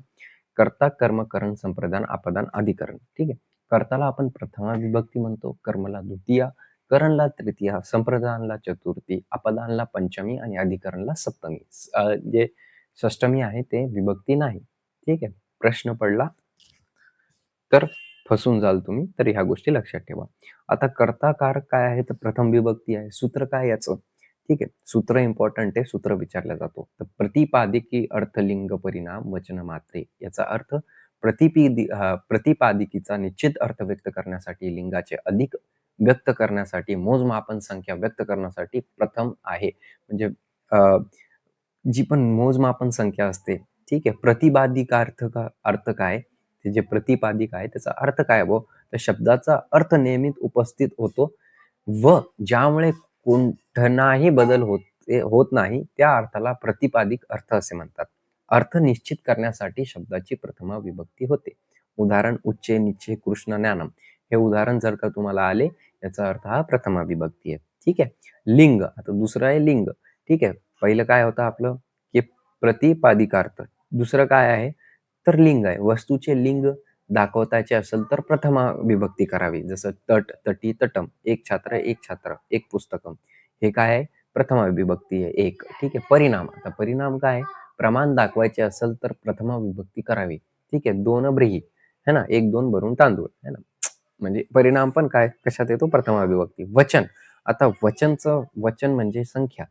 कर्ता, कर्म, करण, संप्रदान, अपदान, अधिकरण. ठीक आहे. कर्ताला आपण प्रथमा विभक्ती म्हणतो, कर्मला द्वितीया, करणला तृतीया, संप्रदानला चतुर्थी, अपदानला पंचमी आणि अधिकरणला सप्तमी. जे षष्टमी आहे ते विभक्ती नाही. ठीक आहे. प्रश्न पडला तर फसून जाल तुम्ही, तर ह्या गोष्टी लक्षात ठेवा. आता कर्ता कारक काय आहे, तर प्रथम विभक्ती आहे. सूत्र काय याचं, ठीक आहे. सूत्र इम्पॉर्टंट आहे. सूत्र विचारलं जातो. तर प्रतिपादिकी अर्थलिंग परिणाम वचन मात्रे. याचा अर्थ प्रतिपादिकीचा निश्चित अर्थ व्यक्त करण्यासाठी, लिंगाचे अधिक व्यक्त करण्यासाठी, मोजमापन संख्या व्यक्त करण्यासाठी प्रथम आहे. म्हणजे जी पण मोजमापन संख्या असते, ठीक आहे. प्रतिपादिका अर्थ काय, ते जे प्रतिपादिक आहे त्याचा अर्थ काय हो, तर शब्दाचा अर्थ नेहमीच उपस्थित होतो व ज्यामुळे कोणताही बदल होत नाही त्या अर्थाला प्रतिपादिक अर्थ असे म्हणतात. अर्थ निश्चित करण्यासाठी शब्दाची प्रथमा विभक्ती होते. उदाहरण उच्चे निच्चे कृष्ण ज्ञानम. हे उदाहरण जर का तुम्हाला आले, याचा अर्थ हा प्रथमा विभक्ती आहे. ठीक आहे. लिंग, आता दुसरं आहे लिंग. ठीक आहे. पहिलं काय होतं आपलं, की प्रतिपादिकार्थ. दुसरं काय आहे, तर लिंग आहे. वस्तूचे लिंग दाखवताचे असेल तर प्रथमा विभक्ती करावी. जसं तट, तटी, तटम. एक छात्र, एक छात्र, एक पुस्तकम. हे काय आहे, प्रथमा विभक्ती आहे एक. ठीक आहे. परिणाम, आता परिणाम काय आहे, प्रमाण दाखवायचे असेल तर प्रथमा विभक्ती करावी. ठीक आहे. 2 ब्रीही है ना, 1-2 भरून तांदूळ है ना. म्हणजे परिणाम पण काय कशात येतो, प्रथमा विभक्ती. वचन, आता वचन म्हणजे संख्या.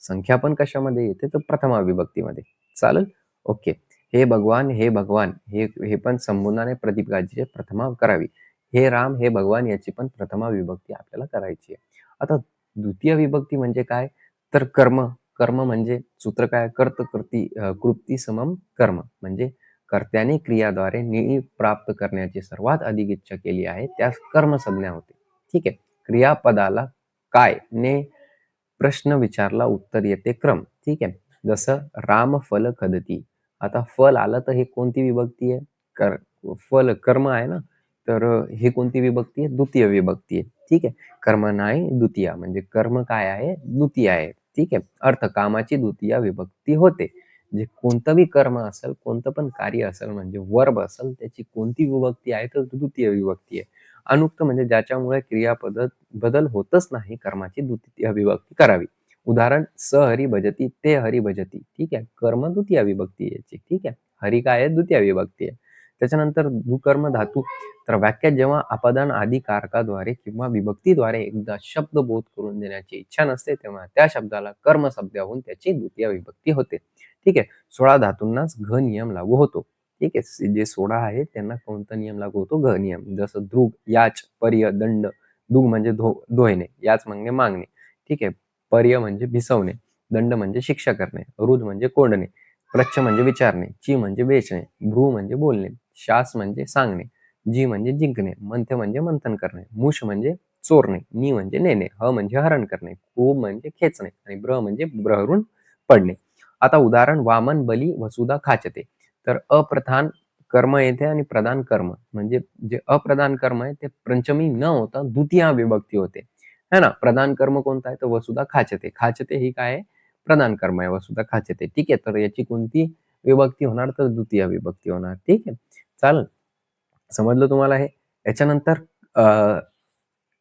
संख्या पण कशामध्ये येते, तर प्रथमा विभक्तीमध्ये. चालेल. ओके. हे भगवान, हे भगवान, हे पण संबोधनाने प्रतिपादिकाची प्रथमा करावी. हे राम, हे भगवान याची पण प्रथमा विभक्ती आपल्याला करायची आहे. आता द्वितीय विभक्ती म्हणजे काय, तर कर्म. कर्म म्हणजे सूत्र काय, कृती समम कर्म. म्हणजे कर्त्याने क्रियाद्वारे प्राप्त करण्याची सर्वात अधिक इच्छा केली आहे त्यास कर्म संज्ञा होते. ठीक आहे. क्रियापदाला काय ने प्रश्न विचारला उत्तर येते क्रम. ठीक आहे. जसं राम फल खदती. आता फल आलं तर हे कोणती विभक्ती आहे, फल कर्म आहे ना, तर हे कोणती विभक्ती आहे? द्वितीय विभक्ती आहे. ठीक आहे. कर्म नाही द्वितीया म्हणजे कर्म काय आहे? द्वितीय आहे. ठीक आहे. अर्थ कामाची द्वितीय विभक्ती होते. जे कोणतं बी कर्म असेल, कोणतं पण कार्य असेल म्हणजे वर्ब असेल त्याची कोणती विभक्ती आहे तर द्वितीय विभक्ती आहे. अनुक्त म्हणजे ज्याच्यामुळे क्रियापद बदल होतच नाही कर्माची द्वितीय विभक्ती करावी. उदाहरण स हरी भजती ते हरी भजती. ठीक आहे. कर्म द्वितीय विभक्ती आहे याची. ठीक आहे. हरी काय आहे? द्वितीय विभक्ती आहे. त्याच्यानंतर दुकर्म धातू तर वाक्यात जेव्हा अपदान आदी कारकाद्वारे किंवा विभक्तीद्वारे एकदा शब्द बोध करून देण्याची इच्छा नसते तेव्हा त्या शब्दाला कर्म शब्द होऊन त्याची द्वितीय विभक्ती होते. ठीक आहे. 16 धातूंनाच घ नियम लागू होतो. ठीक आहे. जे 16 आहे त्यांना कोणता नियम लागू होतो? घ नियम. जसं दृग, याच, पर्य, दंड. दुग म्हणजे धोयणे, याच म्हणजे मागणे. ठीक आहे. पर्य म्हणजे भिसवणे, दंड म्हणजे शिक्षा करणे, रुध म्हणजे कोंडणे, प्रच्छ म्हणजे विचारणे, ची म्हणजे वेचणे, भ्रू म्हणजे बोलणे, शास म्हणजे सांगणे, जी म्हणजे जिंकणे, मंथ म्हणजे मंथन करणे, मुश म्हणजे चोरणे, नी म्हणजे नेणे, ह म्हणजे हरण करणे, खूप म्हणजे खेचणे आणि ब्र म्हणजे ब्रहरून पडणे. आता उदाहरण वामन बली वसुधा खाचते. तर अप्रधान कर्म येते आणि प्रधान कर्म म्हणजे जे अप्रधान कर्म आहे ते पंचमी न होता द्वितीय विभक्ती होते. है ना. प्रधान कर्म कोणता आहे तर वसुधा खाचते. खाचते ही काय आहे? प्रधान कर्म आहे वसुधा खाचते. ठीक आहे. तर याची कोणती विभक्ती होणार तर द्वितीय विभक्ती होणार. ठीक आहे. चालेल. समजलं तुम्हाला हे. याच्यानंतर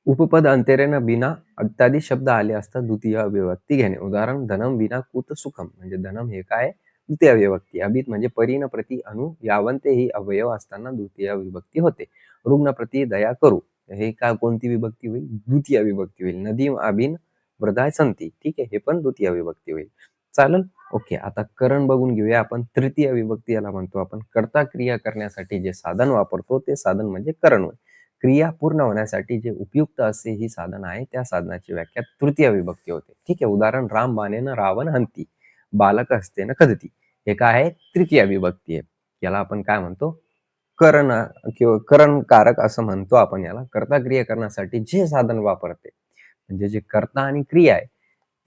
उपपद अंतेरेन बिना इत्यादी शब्द आले असता द्वितीय विभक्ती घेणे. उदाहरण धनम विना कुत सुखम म्हणजे धनम हे काय? द्वितीय विभक्ती. अभित म्हणजे परीन प्रति अनु यावंते ही अवयव असताना द्वितीय विभक्ती होते. रुग्ण प्रति दया करू हे का कोणती विभक्ती होईल? द्वितीय विभक्ती होईल. नदी अभिन वृद्धाय संती. ठीक आहे. हे पण द्वितीय विभक्ती होईल. चालेल. ओके. आता करण बघून घेऊया आपण. तृतीय विभक्ती याला म्हणतो आपण. कर्ता क्रिया करण्यासाठी जे साधन वापरतो ते साधन म्हणजे करण होय. क्रिया पूर्ण होण्यासाठी जे उपयुक्त असे ही साधन आहे त्या साधनाची व्याख्या तृतीय विभक्ती होते. ठीक आहे. उदाहरण राम बाणेनं रावण हंती, बालक हस्तेनं कदती. हे काय आहे? तृतीय विभक्ती आहे. याला आपण काय म्हणतो? करण किंवा करणकारक असं म्हणतो आपण याला. कर्ता क्रिया करण्यासाठी जे साधन वापरते म्हणजे जे कर्ता आणि क्रिया आहे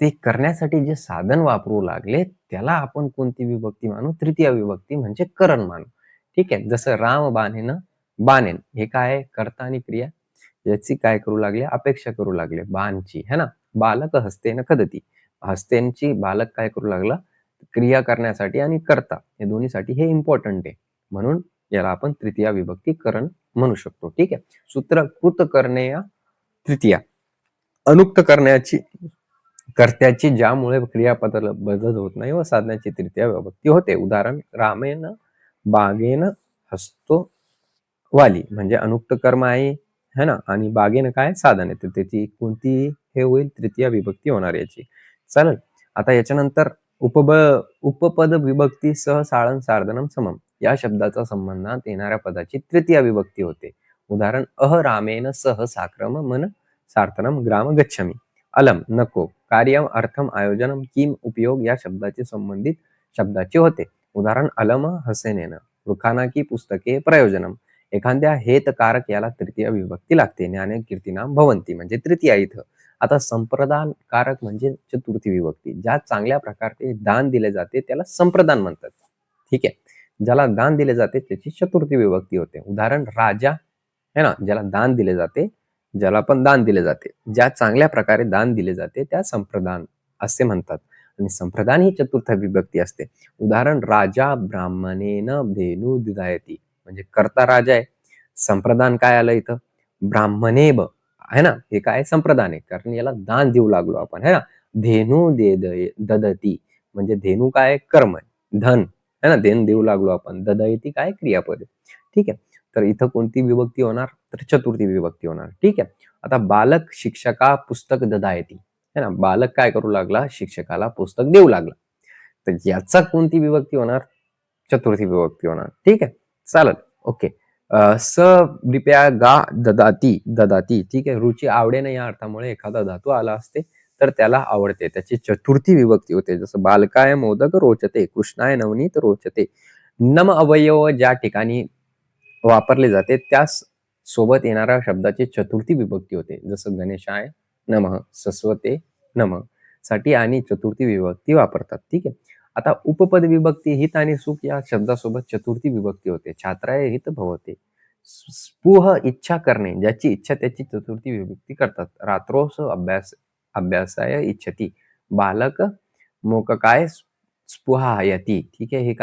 ते करण्यासाठी जे साधन वापरू लागले त्याला आपण कोणती विभक्ती मानू? तृतीय विभक्ती म्हणजे करण मानू. ठीक आहे. जसं राम बाणेनं बाणेन हे काय आहे? कर्ता आणि क्रिया याची काय करू लागले? अपेक्षा करू लागले बाणची है ना. बालक हस्तेनं कदती. हस्तेंची बालक काय करू लागला? क्रिया करण्यासाठी आणि कर्ता या दोन्हीसाठी हे इम्पॉर्टंट आहे. म्हणून याला आपण तृतीय विभक्ती करण म्हणू शकतो. ठीक आहे. सूत्र कृत करणे या तृतीया अनुक्त करण्याची कर्त्याची ज्यामुळे क्रियापदाला बदल होत नाही व साधण्याची तृतीय विभक्ती होते. उदाहरण रामेन बागेन हस्तो वाली म्हणजे अनुक्त कर्म आहे है ना आणि बागेनं काय साधन आहे तर त्याची कोणती हे होईल? तृतीय विभक्ती होणार याची. चालेल. आता याच्यानंतर उपपद विभक्ती सह साळन सार्धनम समम या शब्दाचा संबंधात येणाऱ्या पदाची तृतीय विभक्ती होते. उदाहरण रामेन सह साक्रम मन सार्थनम ग्राम गच्छमी. अलम नको, कार्यम अर्थम आयोजनम किम उपयोग या शब्दाचे संबंधित शब्दाचे होते. उदाहरण अलम हसेनेन, वृखाना की पुस्तके प्रयोजनम. एखाद्या हेतकारक याला तृतीय विभक्ती लागते. ज्ञाने कीर्तीनाम भवंती म्हणजे तृतीय इथं. आता संप्रदान कारक म्हणजे चतुर्थी विभक्ती. ज्या चांगल्या प्रकारे दान दिले जाते त्याला संप्रदान म्हणतात. ठीक आहे. ज्याला दान दिले जाते त्याची चतुर्थी विभक्ती होते. उदाहरण राजा है ना, ज्याला दान दिले जाते, ज्याला पण दान दिले जाते, ज्या चांगल्या प्रकारे दान दिले जाते त्या संप्रदान असे म्हणतात. आणि संप्रदान ही चतुर्थ विभक्ती असते. उदाहरण राजा ब्राह्मणेन धेनू दिदायती म्हणजे कर्ता राजा आहे. संप्रदान काय आलं इथं? ब्राह्मणेब आहे ना, हे काय संप्रदान आहे कारण याला दान देऊ लागलो आपण है ना. धेनू ददती म्हणजे धेनू काय? कर्म आहे, धन है ना, धेन देऊ लागलो आपण. ददयती काय? क्रियापद आहे. ठीक आहे. तर इथं कोणती विभक्ती होणार? तर चतुर्थी विभक्ती होणार. ठीक आहे. आता बालक शिक्षका पुस्तक ददायती है ना, बालक काय करू लागला? शिक्षकाला पुस्तक देऊ लागला. तर याचा कोणती विभक्ती होणार? चतुर्थी विभक्ती होणार. ठीक आहे. चालेल. ओके. स कृपया गा ददाती ददाती. ठीक आहे. रुची आवडेने या अर्थामुळे एखादा धातू आला असते तर त्याला आवडते त्याची चतुर्थी विभक्ती होते. जसं बालकाय मोदक रोचते, कृष्णाय नवनीत रोचते. नम अवयव ज्या ठिकाणी वापरले जाते त्यास सोबत येणाऱ्या शब्दाची चतुर्थी विभक्ती होते. जसं गणेशाय नमः, सरस्वते नमः साठी आणि चतुर्थी विभक्ती वापरतात. ठीक आहे. आता उपपद विभक्ती हित आणि सुख या शब्दासोबत चतुर्थी विभक्ती होते. छात्राय हित भवते. स्पुह इच्छा करणे, ज्याची इच्छा त्याची चतुर्थी विभक्ती करतात. रात्रोस अभ्यासाय इच्छती, बालक मोककाय स्पुहायती. ठीक आहे, हे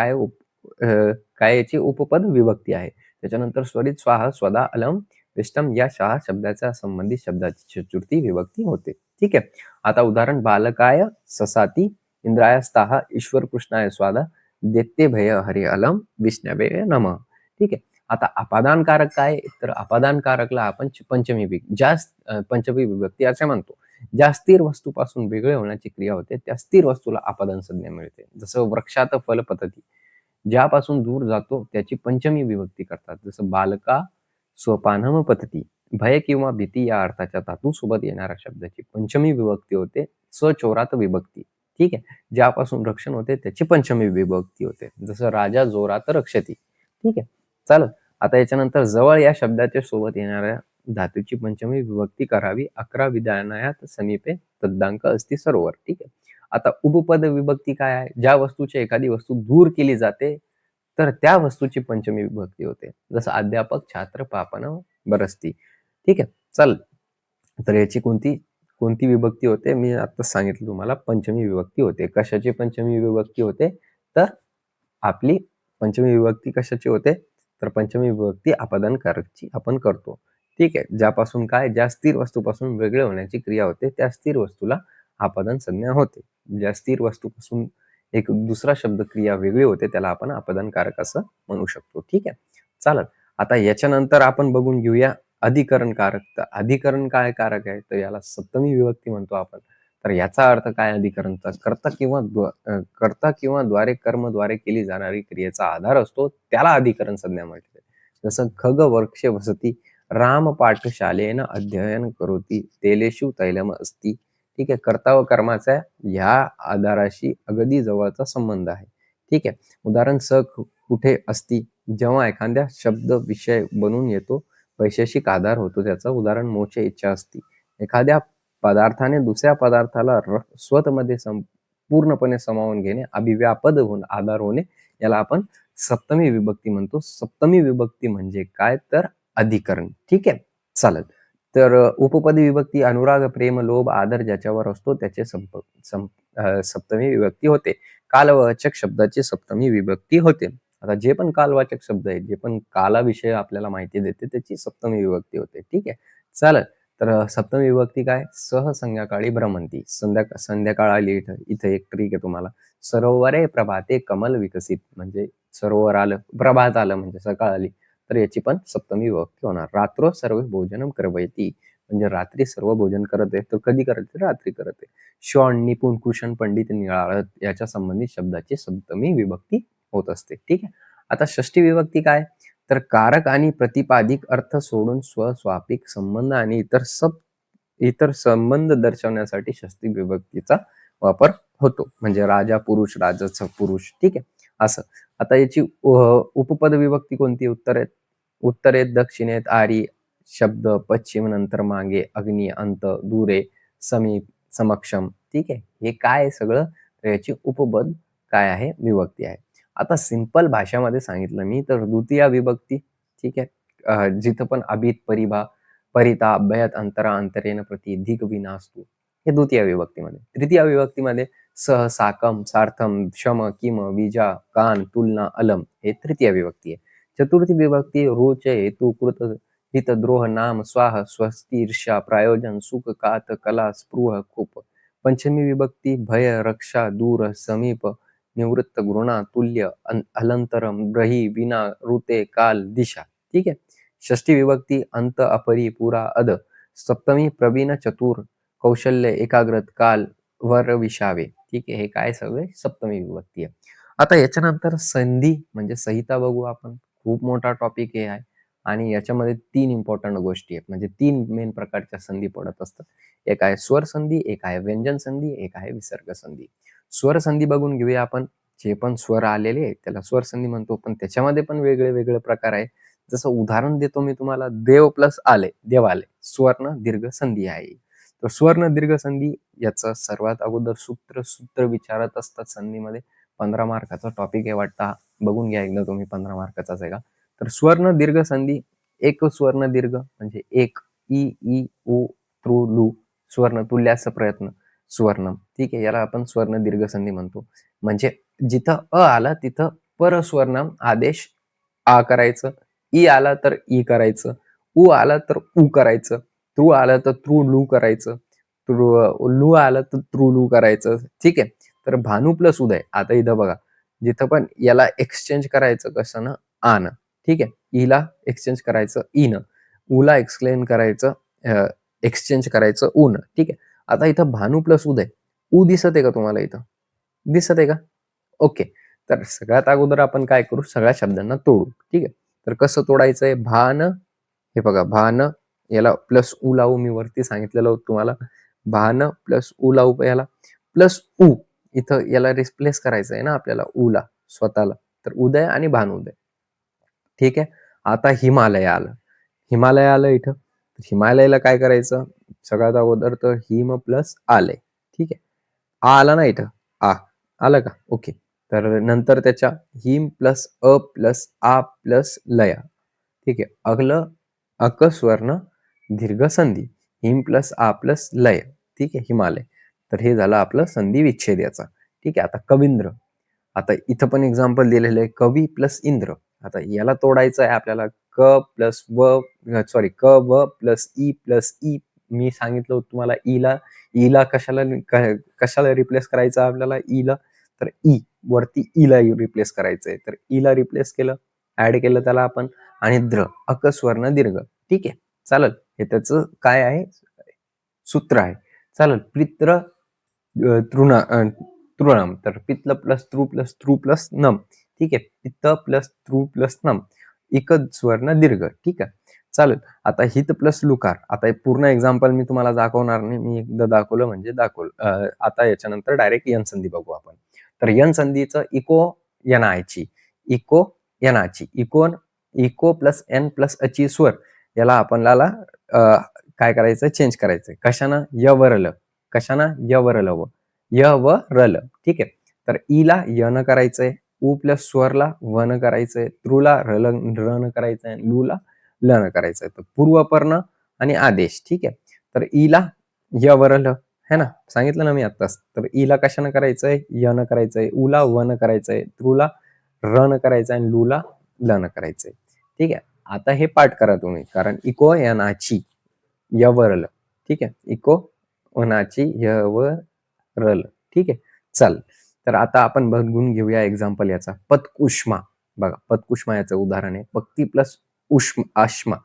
काय याची उपपद विभक्ती आहे. त्याच्यानंतर स्वरित स्वाहा स्वदा अलम विष्टम या शहा शब्दाच्या संबंधित शब्दाची चतुर्थी विभक्ती होते. ठीक आहे. आता उदाहरण, बालकाय ससाती इंद्रायस्ताहा ईश्वर कृष्णाय स्वादा देते भय हरे अलम विष्णवे नमः. ठीक आहे. आता अपादानकारक काय, तर अपादानकारकला आपण पंचमी विभक्ती असे म्हणतो. ज्या स्थिर वस्तूपासून वेगळे होण्याची क्रिया होते त्या स्थिर वस्तूला अपादान संज्ञा मिळते. जसं वृक्षात फल पतती, ज्यापासून दूर जातो त्याची पंचमी विभक्ती करतात. जसं बालका स्वपानम पतती, भय किंवा भीती या अर्थाच्या धातू सोबत येणाऱ्या शब्दाची पंचमी विभक्ती होते सचोरात विभक्ती. ठीक आहे. ज्यापासून रक्षण होते त्याची पंचमी विभक्ती होते. जसं राजा जोरात रक्षती. ठीक आहे, चालेल. आता याच्यानंतर जवळ या शब्दाच्या सोबत येणाऱ्या धातूची पंचमी विभक्ती करावी. 11 विधानायात समीपे तद्दांक असती सरोवर. ठीक आहे. आता उपपद विभक्ती काय आहे, ज्या वस्तूची एखादी वस्तू दूर केली जाते तर त्या वस्तूची पंचमी विभक्ती होते. जसं अध्यापक छात्र पापन बरसती. ठीक आहे, चल. तर याची कोणती कोणती विभक्ती होते, मी आता सांगितलं तुम्हाला, पंचमी विभक्ती होते. कशाची पंचमी विभक्ती होते, तर आपली पंचमी विभक्ती कशाची होते, तर पंचमी विभक्ती अपादानकारकची आपण करतो. ठीक आहे. ज्यापासून काय, ज्या स्थिर वस्तूपासून वेगळे होण्याची क्रिया होते त्या स्थिर वस्तूला अपादान संज्ञा होते. ज्या स्थिर वस्तूपासून एक दुसरा शब्द क्रिया वेगळी होते त्याला आपण अपादानकारक असं म्हणू शकतो. ठीक आहे, चालेल. आता याच्यानंतर आपण बघून घेऊया अधिकरण कारक. तर अधिकरण काय कारक आहे, तर याला सप्तमी विभक्ती म्हणतो आपण. तर याचा अर्थ काय अधिकरणचा, कर्ता किंवा द्वारे कर्मद्वारे केली जाणारी क्रियेचा आधार असतो त्याला अधिकरण संज्ञा म्हणते. जसं खग वृक्ष वसती, राम पाठशालेन अध्ययन करोती, तेलेशु तैलम असती. ठीक आहे. कर्ता व कर्माचा ह्या आधाराशी अगदी जवळचा संबंध आहे. ठीक आहे. उदाहरण, कुठे असती, जेव्हा एखाद्या शब्द विषय बनून येतो वैशेषिक आधार होतो त्याचा. उदाहरण, मोचे इच्छा असती. एखाद्या पदार्थाने दुसऱ्या पदार्थाला स्वतःमध्ये पूर्णपणे समावून घेणे, अभिव्यापद आधार होणे, याला आपण सप्तमी विभक्ती म्हणतो. सप्तमी विभक्ती म्हणजे काय, तर अधिकरण. ठीक आहे, चालेल. तर उपपदी विभक्ती अनुराग, प्रेम, लोभ, आदर ज्याच्यावर असतो त्याचे सप्तमी विभक्ती होते. कालवाचक शब्दाची सप्तमी विभक्ती होते. आता जे पण कालवाचक शब्द आहे, जे पण कालाविषयी आपल्याला माहिती देते त्याची सप्तमी विभक्ती होते. ठीक आहे, चालेल. तर सप्तमी विभक्ती काय, सह संध्याकाळी भ्रमंती, संध्याकाळ आली इथं एक ट्रिक आहे तुम्हाला. सरोवरे प्रभाते कमल विकसित, म्हणजे सरोवर आलं, प्रभात आलं म्हणजे सकाळ आली, तर याची पण सप्तमी विभक्ती होणार. रात्रो सर्व भोजनम करवयती, म्हणजे रात्री सर्व भोजन करत आहे. तर कधी करते, रात्री करत आहे. शॉण, निपुण, कुशन, पंडित, निळाळत याच्या संबंधित शब्दाची सप्तमी विभक्ती होत असते. ठीक आहे. आता षष्टी विभक्ती काय, तर कारक आणि प्रतिपादिक अर्थ सोडून स्वापिक संबंध आणि इतर संबंध दर्शवण्यासाठी षष्टी विभक्तीचा वापर होतो. म्हणजे राजा पुरुष, राजाचा पुरुष. ठीक आहे, असं. आता याची उपपद विभक्ती कोणती, उत्तरेत, दक्षिणेत, आरी शब्द, पश्चिम नंतर मागे, अग्नी अंत, दूरे, समीप, समक्षम. ठीक आहे, हे काय सगळं, याची उपपद काय आहे, विभक्ती आहे. आता सिंपल भाषामध्ये सांगितलं मी तर द्वितीय विभक्ती. ठीक आहे, जिथं पण अभित, परिता, अभ्यत, अंतरा, अंतरेन, प्रति, धिक, विनास्तू, हे द्वितीय विभक्तीमध्ये. तृतीय विभक्तीमध्ये सह, साकम, सार्थम, शम, किम, विजा, कान, तुलना, अलम, हे तृतीय विभक्ती आहे. चतुर्थी विभक्ती रोच, हेतु, कृत, हित, द्रोह, नाम, स्वाह, स्वस्ती, ईर्षा, प्रायोजन, सुख, कात, कला, स्पृह, खूप. पंचमी विभक्ती भय, रक्षा, दूर, समीप, निवृत्त, घृणा, तुल्य, अलंतरम, ब्रही, विना, ऋते, काल, दिशा. ठीक आहे. षष्टी विभक्ती अंत, अपरी, पुरा, अद. सप्तमी प्रवीण, चतुर, कौशल्य, एकाग्रत, काल, वर, विशावे. ठीक आहे, हे काय सगळे सप्तमी विभक्ती आहे. आता याच्यानंतर संधी म्हणजे संहिता बघू आपण. खूप मोठा टॉपिक हे आहे आणि याच्यामध्ये 3 इम्पॉर्टंट गोष्टी आहेत, म्हणजे 3 मेन प्रकारच्या संधी पडत असतात. एक आहे स्वर संधी, एक आहे व्यंजन संधी, एक आहे विसर्ग संधी. स्वर संधी बघून घेऊया आपण. जे पण स्वर आलेले आहेत त्याला स्वर संधी म्हणतो, पण त्याच्यामध्ये पण वेगळे वेगळे प्रकार आहे. जसं उदाहरण देतो मी तुम्हाला, देव प्लस आले, देवाले, स्वर्ण दीर्घ संधी आहे. तर स्वर्ण दीर्घ संधी याचं सर्वात अगोदर सूत्र विचारत असतात संधीमध्ये. 15 मार्काचा टॉपिक आहे वाटतं, बघून घ्या एकदा तुम्ही, 15 मार्काचाच आहे का. तर स्वर्ण दीर्घ संधी एक स्वर्ण दीर्घ म्हणजे एक, इ ई उ तृ लू स्वर्ण तुल्याचा प्रयत्न स्वर्णम. ठीक आहे, याला आपण स्वर्ण दीर्घ संधी म्हणतो. म्हणजे जिथं अ आला तिथं परस्वर्णम आदेश आ करायचं, ई आला तर ई करायचं, उ आला तर उ करायचं, तृ आला तर तृ लू करायचं, लू आलं तर तृ लू करायचं. ठीक आहे, तर भानू प्लस उदय. आता इथं बघा, जिथं पण याला एक्सचेंज करायचं कसं ना, आन. ठीक आहे, ईला एक्सचेंज करायचं इन, उला एक्सचेंज करायचं ऊन. ठीक आहे, आता इथं भानू प्लस उदय, उ दिसत आहे का तुम्हाला इथं? दिसत आहे का? ओके. तर सगळ्यात अगोदर आपण काय करू, सगळ्या शब्दांना तोडू. ठीक आहे, तर कसं तोडायचंय? भान, हे बघा भान, याला प्लस उ लावू, मी वरती सांगितलेलं होतं तुम्हाला. भान प्लस उ लावू याला, प्लस उ इथं याला रिप्लेस करायचं आहे ना आपल्याला उला स्वतःला, तर उदय आणि भानुदय. ठीक आहे, आता हिमालय आलं. हिमालय आलं इथं, हिमालयाला काय करायचं? सगळ्यात अगोदर तर हिम प्लस आलय. ठीक आहे, आला ना इथं, आलं का? ओके. तर नंतर त्याच्या हिम प्लस अ प्लस आ प्लस लया. ठीक आहे, अकस्वर्ण दीर्घ संधी, हिम प्लस आ प्लस लय. ठीक आहे, हिमालय. तर हे झालं आपलं संधी विच्छेद याचा. ठीक आहे, आता कवींद्र. आता इथं पण एक्झाम्पल दिलेलं आहे, कवी प्लस इंद्र. आता याला तोडायचं आहे आपल्याला, क प्लस व सॉरी क व प्लस ई. मी सांगितलं होतं तुम्हाला ईला कशाला रिप्लेस करायचं आपल्याला ईला, तर ई वरती ईला रिप्लेस करायचंय. तर ईला रिप्लेस केलं, ऍड केलं त्याला आपण, आणि द्र अकस्वर्ण दीर्घ. ठीक आहे, चालेल. हे त्याचं काय आहे, सूत्र आहे. चालेल. पित्र तृणम, तर पित्त प्लस तृ प्लस नम. ठीक आहे, पित्त प्लस तृ प्लस नम, एकच स्वर्ण दीर्घ. ठीक आहे, चालेल. आता हित प्लस लुकार. आता हे पूर्ण एक्झाम्पल मी तुम्हाला दाखवणार नाही, मी एकदा दाखवलं म्हणजे दाखवलं. आता याच्यानंतर डायरेक्ट यन संधी बघू आपण. तर यन संधीचं इको यनाची, इको यनाची, इको प्लस एन प्लस अची स्वर, याला आपल्याला काय करायचं, चेंज करायचंय. कशानं? यवरल. कशानं? यवरल व य व रल. ठीक आहे, तर ईला यन करायचंय, उ प्लस स्वरला वन करायचंय, तृला रन करायचंय, लूला लन करायचंय. तर पूर्वपर्ण आणि आदेश. ठीक आहे, तर ईला यवरल है ना, सांगितलं ना मी आत्ताच. तर ईला कशानं करायचंय? यन करायचंय, उला वन करायचंय, तृला रन करायचंय आणि लूला लन करायचंय. ठीक आहे, आता हे पाठ करा तुम्ही, कारण इको यनाची यवरल. ठीक आहे, इको वनाची यवरल. ठीक आहे, चल. तर आता आपण बघून घेऊया एक्झाम्पल याचा. पतकुष्मा. बघा, पतकुष्मा याचं उदाहरण आहे. पक्ती प्लस उष्म आश्मा.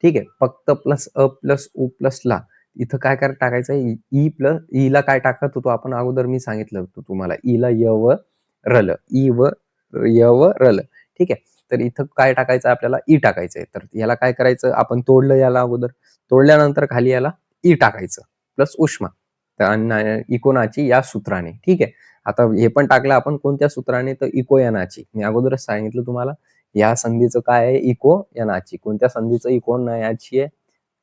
ठीक आहे, पक्त प्लस अ प्लस उ प्लस ला. इथं काय टाकायचं आहे? ई प्लस ईला काय टाकत होतो आपण अगोदर, मी सांगितलं होतं तुम्हाला. ईला य व रल, ई व य व रल. ठीक आहे, तर इथं काय टाकायचं आपल्याला? ई टाकायचंय. तर याला काय करायचं, आपण तोडलं याला अगोदर, तोडल्यानंतर खाली याला ई टाकायचं प्लस उष्मा, इकोनाची या सूत्राने. ठीक आहे, आता हे पण टाकलं आपण कोणत्या सूत्राने, तर इको यनाची. मी अगोदरच सांगितलं तुम्हाला, या संधीचं काय आहे? इको यनाची. कोणत्या संधीचं? इको नयाची आहे.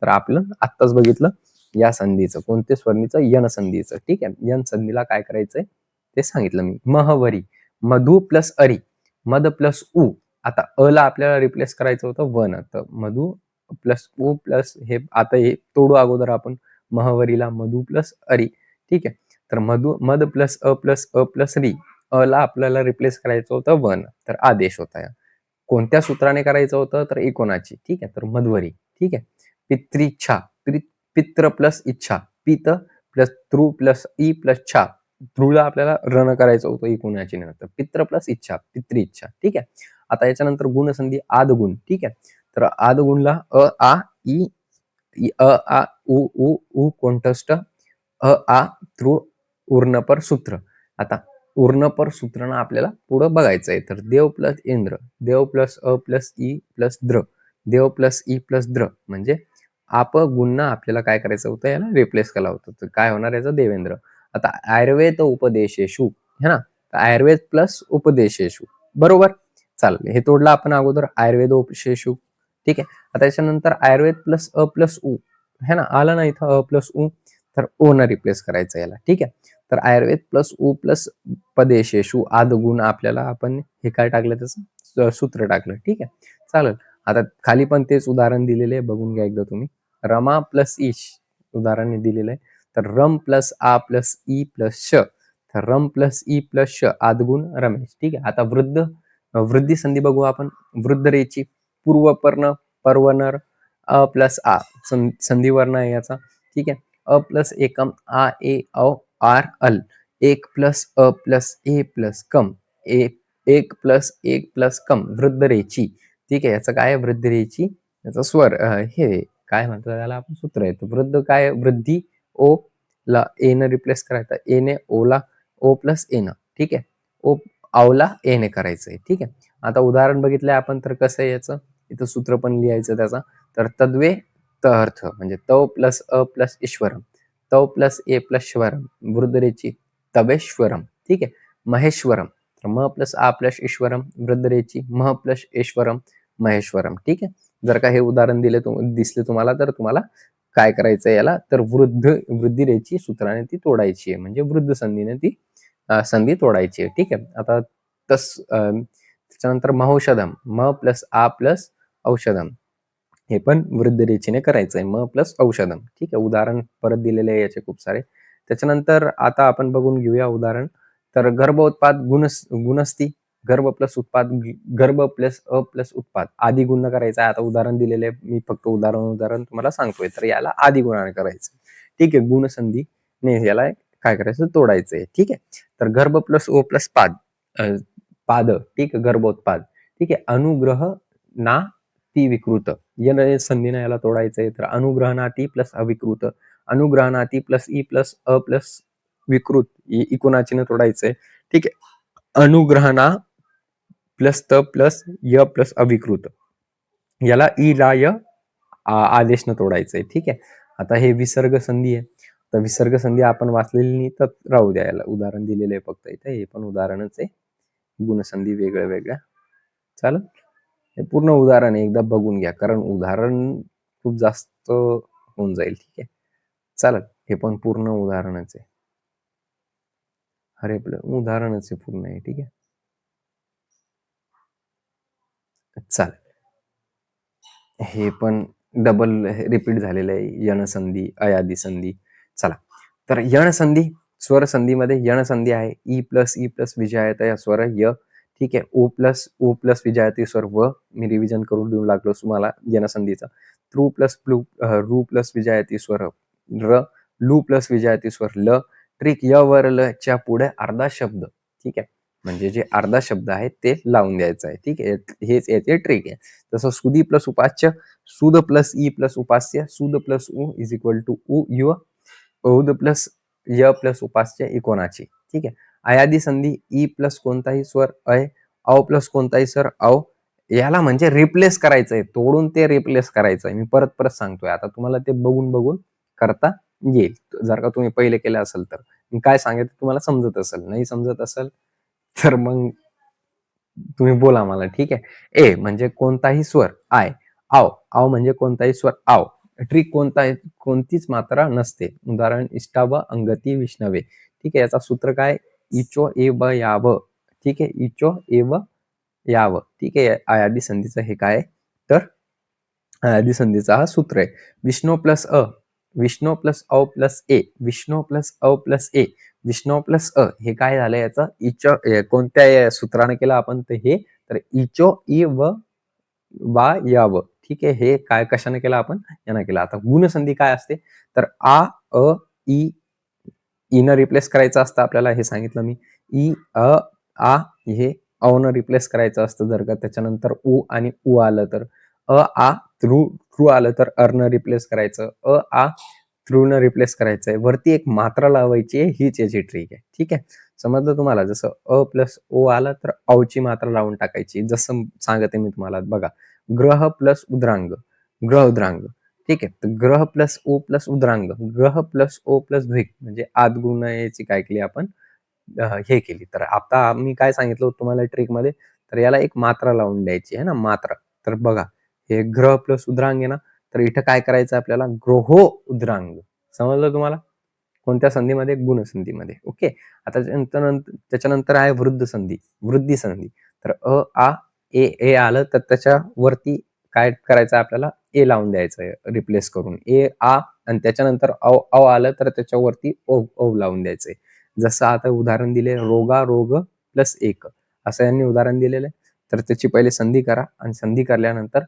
तर आपलं आत्ताच बघितलं या संधीचं, कोणत्या स्वर्णीचं? यन संधीचं. ठीक आहे, यन संधीला काय करायचंय ते सांगितलं मी. महवरी, मधु प्लस अरी, मद प्लस उ. आता अ ला आपल्याला रिप्लेस करायचं होतं वन, तर मधु प्लस उ प्लस हे, आता हे तोडू अगोदर आपण. महवरीला मधु प्लस अरी. ठीक आहे, तर मद प्लस अ प्लस री. अ ला आपल्याला रिप्लेस करायचं होतं वन, तर आदेश होता. कोणत्या सूत्राने करायचं होतं? तर एकोणाची. ठीक आहे, तर मध्वरी. ठीक आहे, पित्रीच्छा, पित्र प्लस इच्छा, पित प्लस तृ प्लस ई प्लस छा. तृला आपल्याला रन करायचं होतं इकोणाची नंतर. पित्र प्लस इच्छा, पित्री इच्छा. ठीक आहे, आता याच्यानंतर गुणसंधी आदगुण. ठीक आहे, तर आदगुणला अ आ ई अ आ उ उ उ कोंटस्थ अ आ तृ उर्णपर सूत्र. आता उर्णपर सूत्रानं आपल्याला पुढं बघायचं आहे. तर देव प्लस इंद्र, देव प्लस अ प्लस ई प्लस द्र, देव प्लस ई प्लस द्र, म्हणजे आप गुणना आपल्याला काय करायचं होतं? याला रिप्लेस केला होतं. तर काय होणार याचं? देवेंद्र. आता आयुर्वेद उपदेशेशु है ना, तर आयुर्वेद प्लस उपदेशेशु. बरोबर, चालेल. हे तोडलं आपण अगोदर, आयुर्वेद उपदेशेशु. ठीक आहे, आता त्याच्यानंतर आयुर्वेद प्लस अ प्लस उ है ना, आलं ना इथं अ प्लस उ, तर ओ न रिप्लेस करायचं याला. ठीक आहे, तर आयुर्वेद प्लस उ प्लस पदेशेशु आदगुण, आपल्याला आपण हे काय टाकलं त्याचं सूत्र टाकलं. ठीक आहे, चालेल. आता खाली पण तेच उदाहरण दिलेले आहे, बघून घ्या एकदा तुम्ही. रमा प्लस ईश उदाहरण दिलेलं आहे. तर रम प्लस आ प्लस ई प्लस श, तर रम प्लस ई प्लस श आदगुण रमेश. ठीक आहे. आता वृद्धी संधी बघू आपण. वृद्ध रेची पूर्वपर्ण परवनर अ प्लस आ संधी वर्ण आहे याचा. ठीक आहे. अ प्लस एकम आ ए औ आर अल, एक प्लस अ प्लस ए प्लस कम, एक प्लस एक प्लस कम वृद्ध रेची. ठीक आहे. याचं काय आहे वृद्ध रेची, याचा स्वर हे काय म्हणतात त्याला आपण सूत्र आहे. वृद्ध काय वृद्धी ओ ला ए ने रिप्लेस करायचा, ए ने ओला ओ प्लस ए न. ठीक आहे. ओ आवला ए ने करायचंय. ठीक आहे. आता उदाहरण बघितलंय आपण तर कसं आहे याचं, इथं सूत्र पण लिहायचं त्याचा. तर तद्वे त अर्थ म्हणजे तव प्लस अ प्लस ईश्वरम, तव प्लस ए प्लस श्वरम वृद्ध रेची तवेश्वरम. ठीक आहे. महेश्वरम, तर म प्लस आ प्लस ईश्वरम वृद्ध रेची मह प्लस ईश्वरम महेश्वरम. ठीक आहे. जर का हे उदाहरण दिसले तुम्हाला तर तुम्हाला काय करायचं याला, तर वृद्धी रेची सूत्राने ती तोडायची आहे, म्हणजे वृद्ध संधीने ती संधी तोडायची आहे. ठीक आहे. आता त्याच्यानंतर महौषधम म प्लस आ प्लस औषधम, हे पण वृद्ध रेचीने करायचंय म प्लस औषधम. ठीक आहे. उदाहरण परत दिलेले आहे याचे खूप सारे. त्याच्यानंतर आता आपण बघून घेऊया उदाहरण. तर गर्भोत्पाद गुणस्ती, गर्भ प्लस उत्पाद गर्भ प्लस अ प्लस उत्पाद आदी गुण करायचा आहे. आता उदाहरण दिलेले आहे, मी फक्त उदाहरण तुम्हाला सांगतोय. तर याला आदी गुणाने करायचं. ठीक आहे. गुणसंधीने याला काय करायचं तोडायचंय. ठीक आहे. तर गर्भ प्लस ओ प्लस पाद पाद. ठीक आहे. गर्भोत्पाद. ठीक आहे. अनुग्रह ना ती विकृत, या संधीने याला तोडायचंय. तर अनुग्रहणाती प्लस अविकृत, अनुग्रहणाती प्लस ई प्लस अ प्लस विकृत इकुणाचीने तोडायचंय. ठीक आहे. अनुग्रहणा प्लस त प्लस य प्लस अविकृत, याला ई ला य आदेशनं तोडायचंय. ठीक आहे. आता हे विसर्ग संधी आहे. तर विसर्ग संधी आपण वाचलेली नाही तर राहू द्या, याला उदाहरण दिलेलं आहे फक्त इथे. हे पण उदाहरणच आहे, गुणसंधी वेगळ्या वेगळ्या. चालेल. हे पूर्ण उदाहरण एकदा बघून घ्या, कारण उदाहरण खूप जास्त होऊन जाईल. ठीक आहे. चालेल. हे पण पूर्ण उदाहरणच आहे. अरे उदाहरणच आहे पूर्ण आहे. ठीक आहे. चालेल. हे पण डबल रिपीट झालेलं आहे. यण संधी अयादी संधी. चला. तर यण संधी स्वर संधीमध्ये यण संधी आहे. ई प्लस ई प्लस विजयात या स्वर य. ठीक आहे. ओ प्लस विजयाती स्वर व. मी रिव्हिजन करून देऊ लागलो तुम्हाला यण संधीचा. रू प्लस रू प्लस विजयाती स्वर र, लू प्लस विजयाती स्वर ल. ट्रिक य वर ल च्या पुढे अर्धा शब्द. ठीक आहे. म्हणजे जे अर्धा शब्द आहे ते लावून द्यायचं आहे. ठीक आहे. हेच याचे ट्रिक आहे. तसं सुदी प्लस उपास्य, सुद प्लस ई प्लस उपास्य, सुद प्लस उ इज इक्वल टू उ यु, औद प्लस य प्लस उपास्य इकोनाची. ठीक आहे. अयादी संधी ई प्लस कोणताही स्वर अय, औ प्लस कोणताही स्वर औ, याला म्हणजे रिप्लेस करायचंय, तोडून ते रिप्लेस करायचंय. मी परत परत सांगतोय, आता तुम्हाला ते बघून बघून करता येईल. जर का तुम्ही पहिले केलं असेल तर. मी काय सांगितलं तुम्हाला समजत असेल, नाही समजत असेल तर मग तुम्ही बोला मला. ठीक आहे. ए म्हणजे कोणताही स्वर आय, आव आव म्हणजे कोणताही स्वर आव, ट्रिक कोणतीच मात्रा नसते. उदाहरण इष्टाव अंगती विष्णवे. ठीक आहे. याचा सूत्र काय, इचो ए ब याव. ठीक आहे. इचो ए व याव. ठीक आहे. आयादी संधीचं हे काय, तर आयादी संधीचा हा सूत्र आहे. विष्णू प्लस अ, विष्णू प्लस औ प्लस ए, विष्णू प्लस औ प्लस ए, विष्णू प्लस अ, हे काय झालं याचं इचो कोणत्या सूत्राने केलं आपण ते हे, तर इचो ई व वा याव. ठीक आहे. हे काय कशाने केलं आपण, यानं केलं. आता गुणसंधी काय असते, तर आ अ ई, ईनं रिप्लेस करायचं असतं आपल्याला, हे सांगितलं मी. ई अ आ हे औ न रिप्लेस करायचं असतं. जर का त्याच्यानंतर उ आणि उ आलं तर आ थ्रू आलं तर अर्न रिप्लेस करायचं, आ थ्रू न रिप्लेस करायचंय. वरती एक मात्रा लावायची आहे, हीच याची ट्रिक आहे. ठीक आहे. समजलं तुम्हाला. जसं अ प्लस ओ आलं तर औची मात्रा लावून टाकायची. जसं सांगते मी तुम्हाला बघा. ग्रह प्लस उद्रांग, ग्रह उद्रांग. ठीक आहे. तर ग्रह प्लस ओ प्लस उद्रांग, ग्रह प्लस ओ प्लस द्विक, म्हणजे आदगुण याची काय केली आपण हे केली. तर आता मी काय सांगितलं होतं तुम्हाला ट्रिक मध्ये, तर याला एक मात्रा लावून द्यायची आहे ना, मात्रा. तर बघा, हे ग्रह प्लस उद्रांग आहे ना, तर इथं काय करायचं आपल्याला, ग्रहो उद्रांग. समजलं तुम्हाला. कोणत्या संधीमध्ये, गुणसंधीमध्ये. ओके. आता त्याच्यानंतर आहे वृद्ध संधी, वृद्धी संधी. तर अ आ ए ए आलं तर त्याच्या वरती काय करायचं आपल्याला, ए लावून द्यायचं आहे रिप्लेस करून. ए आ आणि त्याच्यानंतर औ औ आलं तर त्याच्यावरती ओ औ लावून द्यायचंय. जसं आता उदाहरण दिले रोगा रोग प्लस एक असं यांनी उदाहरण दिलेलं आहे. तर त्याची पहिले संधी करा आणि संधी करल्यानंतर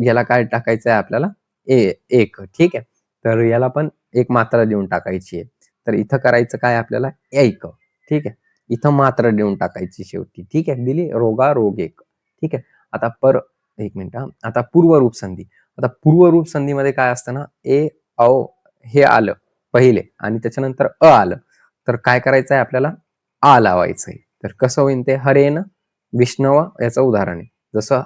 याला काय टाकायचं आहे आपल्याला, एक. ठीक आहे. तर याला पण एक मात्रा देऊन टाकायची आहे. तर इथं करायचं काय आपल्याला, एक. ठीक आहे. इथं मात्रा देऊन टाकायची शेवटी. ठीक आहे. दिली रोगा रोग एक. ठीक आहे. आता एक मिनिट हा. आता पूर्वरूप संधी. आता पूर्वरूप संधीमध्ये काय असतं ना, ए औ हे आलं पहिले आणि त्याच्यानंतर आलं तर काय करायचं आहे आपल्याला, लावायचंय. तर कसं होईल ते, हरेन विष्णव याचं उदाहरण आहे. जसं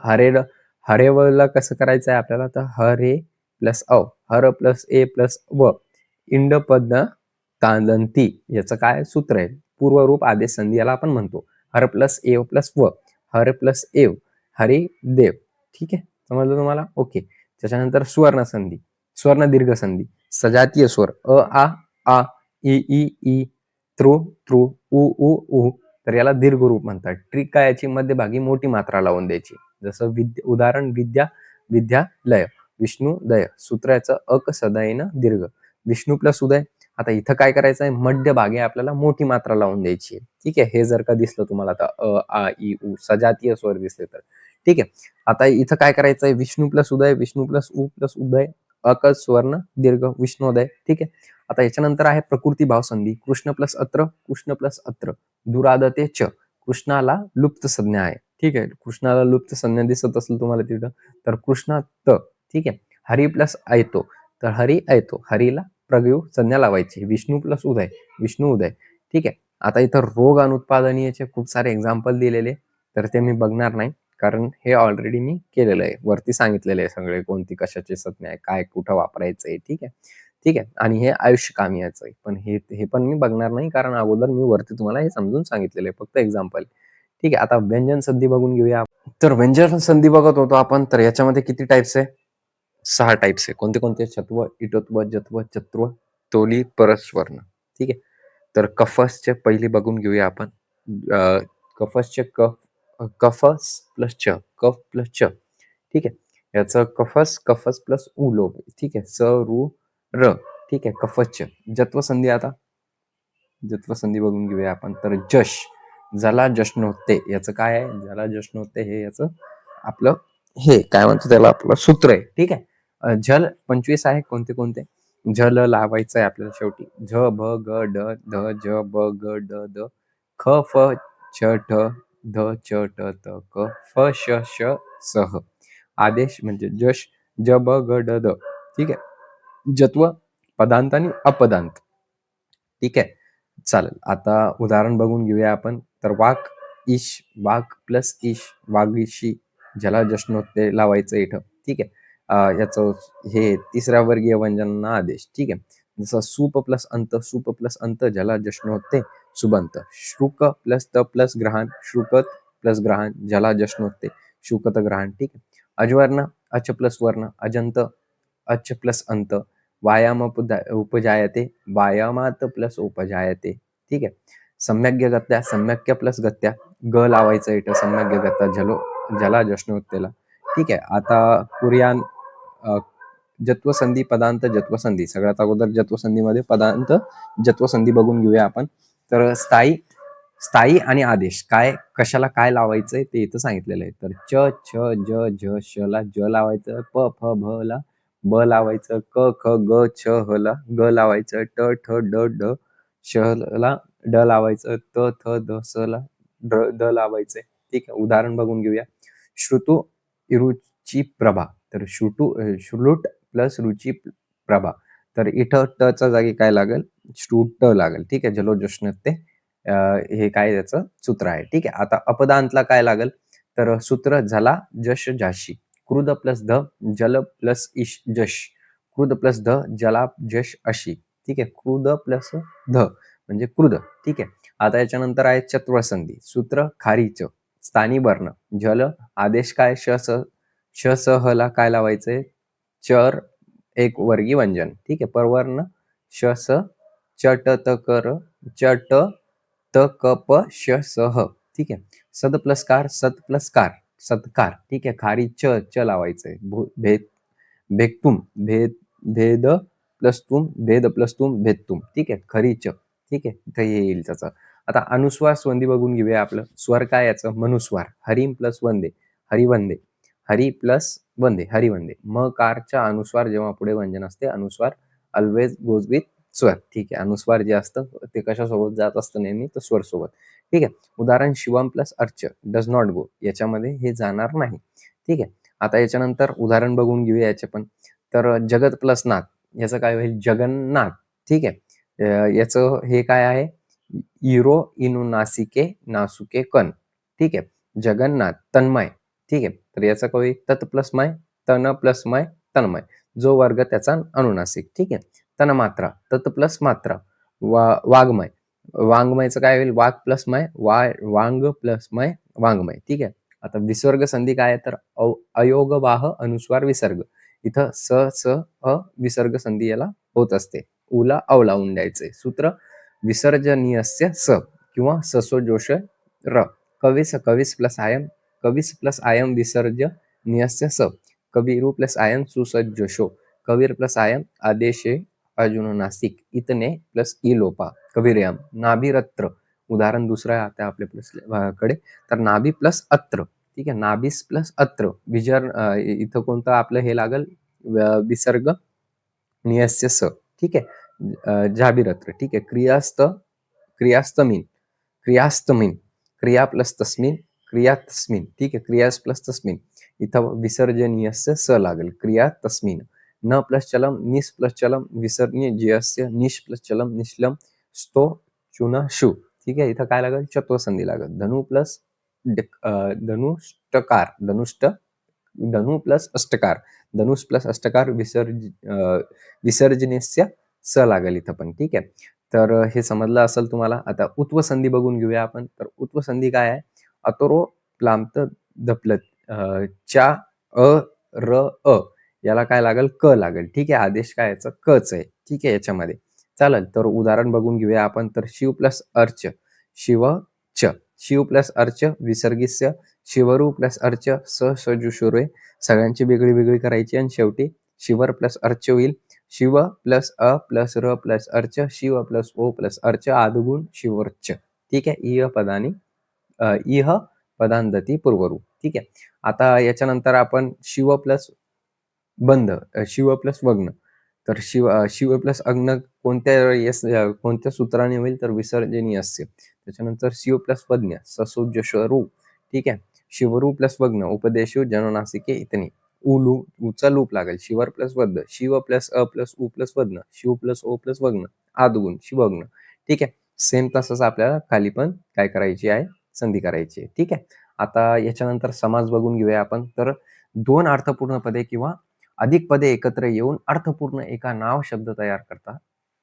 हरेवला कसं करायचं आहे आपल्याला, तर हरे प्लस औ, हर प्लस ए प्लस व, इंड पद तांदंती याचं काय सूत्र आहे. पूर्वरूप आदेश संधी याला आपण म्हणतो. हर प्लस एव प्लस व, हर प्लस एव, हरी देव. ठीक आहे, समजलं तुम्हाला? ओके. त्याच्यानंतर सुवर्ण संधी, स्वर्ण दीर्घ संधी, सजातीय स्वर आ इ ई त्रु त्रु उ उ. तर याला दीर्घ रूप म्हणतात. ट्रिक काय याची, मध्यभागी मोठी मात्रा लावून द्यायची. जसं उदाहरण विद्यालय, विष्णू दय, सूत्र याचं अक सदयन दीर्घ, विष्णू प्लस उदय. आता इथं काय करायचं आहे, मध्यभागी आपल्याला मोठी मात्रा लावून द्यायची आहे. ठीक आहे. हे जर का दिसलं तुम्हाला आता आ इ उ सजातीय स्वर दिसले तर. ठीक आहे. आता इथं काय करायचं आहे, विष्णू प्लस उदय, विष्णू प्लस उ प्लस उदय, अक स्वर्ण दीर्घ विष्णोदय. ठीक आहे. आता याच्यानंतर आहे प्रकृती भाव संधी, कृष्ण प्लस अत्र, कृष्ण प्लस अत्र, दुरादते च, कृष्णाला लुप्त संज्ञा आहे. ठीक आहे. कृष्णाला लुप्त संज्ञा दिसत असेल तुम्हाला तिथं, तर कृष्णा त. ठीक आहे. हरी प्लस ऐतो, तर हरी ऐतो, हरीला प्रगयू संज्ञा लावायची. विष्णू प्लस उदय, विष्णू उदय. ठीक आहे. आता इथं रोग अनुत्पादनीयचे खूप सारे एक्झाम्पल दिलेले, तर ते मी बघणार नाही कारण हे ऑलरेडी मी केलेलं आहे. वरती सांगितलेलं आहे सगळे, कोणती कशाची संज्ञा आहे, काय कुठं वापरायचं आहे. ठीक आहे. ठीक आहे. आणि हे आयुष्य कामी याचं आहे. पण हे पण मी बघणार नाही कारण अगोदर मी वरती तुम्हाला हे समजून सांगितलेलं आहे, फक्त एक्झाम्पल. ठीक आहे. आता व्यंजन संधी बघून घेऊया. तर व्यंजन संधी बघत होतो आपण, तर याच्यामध्ये किती टाइप्स आहे, 6 टाइप्स आहे. कोणते कोणते, छत्व, इटोत्व, जत्व, चत्व, तोली, परस्वर्ण. ठीक आहे. तर कफसचे पहिली बघून घेऊया आपण. कफसचे कफस प्लस च, कफ प्लस च. ठीक आहे. याचं कफस प्लस उ लोप. ठीक आहे. स रु र. ठीक आहे. कफच. जत्व संधी, आता जत्व संधी बघून घेऊया आपण. तर जश, जला जश्नोत्ते याचं काय आहे, जला जश्नोत्ते हे याचं आपलं हे काय म्हणतो त्याला, आपलं सूत्र आहे. ठीक आहे. झल 25 आहे. कोणते कोणते, झल लावायचं आहे आपल्याला शेवटी. झ भ ग ड ध ज ब ग ड द, ख फ छ ठ ध च ट त क फ श श सह. आदेश म्हणजे जश, ज ब ग ड द. ठीक आहे. जत्व पदांत आणि अपदांत. ठीक आहे. चालेल. आता उदाहरण बघून घेऊया आपण. तर वाक ईश, वाक प्लस ईश, वागीशी, ज्याला जश्नोत्ते लावायचं इथं. ठीक आहे. याचं हे तिसऱ्या वर्गीय व्यंजनांना आदेश. ठीक आहे. जसं सूप प्लस अंत, सूप प्लस अंत, ज्याला जश्नोत्ते शुबंत. श्रुक प्लस त प्लस ग्रहण, श्रुकत प्लस ग्रहण, ज्याला जश्नोत्ते शुकत ग्रहण. ठीक आहे. अजवर्ण, अच प्लस वर्ण, अजंत, अच प्लस अंत, व्यायाम उपजायते, व्यायामात प्लस उपजायते. ठीक आहे. सम्यग्य गत्या, सम्यक्य प्लस गत्या, ग लावायचं इथं, सम्यग्य गत्या ज्याला जश्नोत्तेला. ठीक आहे. आता कुर्यान जत्वसंधी, पदांत, जत्वसंधी. सगळ्यात अगोदर जत्वसंधीमध्ये पदांत जत्वसंधी बघून घेऊया आपण. तर स्थायी आणि आदेश काय, कशाला काय लावायचंय ते इथं सांगितलेलं आहे. तर च छ ज झ श ला ज लावायचं, प फ भ ला ब लावायचं, क ख ग छ ह ला ग लावायचं, ट ठ ड ढ श ला ड लावायचं, त थ द स ला द लावायचंय. ठीक आहे. उदाहरण बघून घेऊया. श्रुतु रुची प्रभा, तर श्रुट प्लस रुची प्रभा. तर इथं ट च्या जागी काय लागेल, श्रुट लागेल. ठीक आहे. जलोजश्नते हे काय त्याचं सूत्र आहे. ठीक आहे. आता अपदांतला काय लागेल, तर सूत्र झाला जश जाशी, क्रुद प्लस ध, जल प्लस इश जश, क्रुद प्लस ध, जला जश अशी. ठीक आहे. क्रुद प्लस ध म्हणजे क्रुद. ठीक आहे. आता याच्यानंतर आहे चत्वसंधी, सूत्र खारीच, स्थानी वर्ण, जल, आदेश काय, श स ह ला काय लावायचंय, चर एक वर्गी व्यंजन. ठीक आहे. परवर्ण श स, च ट त कर, च ट त क प श स ह. ठीक आहे. सद प्लस कार, सत प्लस कार, सत्कार, ठीक आहे. खाली च लावायचंय. भेक्तुम, भेद प्लस तुम, भेद प्लस तुम, भेदतुम, ठीक आहे. खरी च, ठीक आहे. इथं हे येईल त्याचं. आता अनुस्वार संधी बघून घेऊया आपलं. स्वर काय याचं? मनुस्वार. हरिम प्लस वंदे, हरिवंदे. हरी प्लस वंदे, हरिवंदे. मकारच्या अनुस्वार जेव्हा पुढे व्यंजन असते, अनुस्वार ऑलवेज गोज विथ स्वर, ठीक आहे. अनुस्वार जे असतं ते कशासोबत जात असतं नेहमी? तर स्वर सोबत, ठीक आहे. उदाहरण Shivam plus urge does not go, याच्यामध्ये हे जाणार नाही, ठीक आहे. आता याच्यानंतर उदाहरण बघून घेऊया याचे पण. तर जगत प्लस नाथ, याचं काय होईल? जगन्नाथ, ठीक आहे. याचं हे काय आहे? इरो इनु नासिके नासुके कन, ठीक आहे. जगन्नाथ तन्मय, ठीक आहे. तर याचं काय होईल? तत् प्लस मय, तन प्लस मय, तन्मय. जो वर्ग त्याचा अनुनासिक, ठीक आहे. तन्मात्रा, तत् प्लस मात्रा, वाङ्मय. वाङ्मयचं काय होईल? वाक प्लस मय, वांग प्लस मय, वाङ्मय, ठीक आहे. आता विसर्ग संधी काय आहे? तर अयोगवाह अनुस्वार विसर्ग. इथं स अ विसर्ग संधी याला होत असते. उला अव लावून द्यायचंय. सूत्र विसर्जनीयस्य स किंवा ससो जोश र. कविस प्लस आयम, कविस प्लस आयम विसर्जनीयस्य स. कविरु plus I am सुसज्जोशो. Kabir plus I am आदेशे अजुन नासिक. इतने प्लस ई लोपा. कविर्याम. नाभिरत्र, उदाहरण दुसरं आहे आता आपल्या प्लस कडे. तर नाभी प्लस अत्र, ठीक आहे. नाभिस प्लस अत्र. इथं कोणतं आपलं हे लागल? विसर्ग नियस्य स, ठीक आहे. जाभिरत्र, ठीक आहे. क्रियास्तमीन, क्रियास्तमीन. क्रिया प्लस तस्मिन, क्रिया तस्मिन, ठीक आहे. क्रियास प्लस तस्मिन. इथं विसर्जनीयस्य स लागेल. क्रिया तस्मिन. न प्लस चलम, निस प्लस चलम, विसर्जनीयस्य निश प्लस चलम, निश्लम, स्तो चुन शु, ठीक आहे. इथं काय लागेल? चत्वसंधी लागेल. धनु प्लस धनुष्टकार, धनु प्लस अष्टकार, धनुष प्लस अष्टकार, विसर्जनीयस्य स लागेल इथं पण, ठीक आहे. तर हे समजलं असेल तुम्हाला. आता उत्वसंधी बघून घेऊया आपण. तर उत्वसंधी काय आहे? अतोरो प्लांत दपलत, च्या अ र अ याला काय लागेल? क लागेल, ठीक आहे. आदेश काय याचा? कच आहे, ठीक आहे. याच्यामध्ये चालेल. तर उदाहरण बघून घेऊया आपण. तर शिव प्लस अर्च, शिव च. शिव प्लस अर्च विसर्गिस्य. शिवरू प्लस अर्च सजुषुरे. सगळ्यांची वेगळी वेगळी करायची आणि शेवटी शिवर प्लस अर्च होईल. शिव प्लस अ प्लस र प्लस अर्च, शिव प्लस ओ प्लस अर्च, आदुगुण शिवर्च, ठीक आहे. इह पदांतती पूर्वरूप, ठीक आहे. आता याच्यानंतर आपण शिव प्लस बंध, शिव प्लस वग्न. तर शिव प्लस अग्न कोणत्या सूत्राने होईल? तर विसर्जनीय अस्य. त्याच्यानंतर शिव प्लस वज्ञ ससुजशरू, ठीक आहे. शिवरू प्लस वग्न उपदेशु जननासिके इतनी. उचा लूप लागेल. शिवर प्लस वद्ध, शिव प्लस अ प्लस उ प्लस वज्ञ, शिव प्लस ओ प्लस वग्न, आदगुण शिवग्न, ठीक आहे. सेम तसंच आपल्याला खाली पण काय करायची आहे? संधी करायची आहे, ठीक आहे. आता याच्यानंतर समास बघून घेऊया आपण. तर दोन अर्थपूर्ण पदे किंवा अधिक पदे एकत्र येऊन अर्थपूर्ण एका नाव शब्द तयार करतात,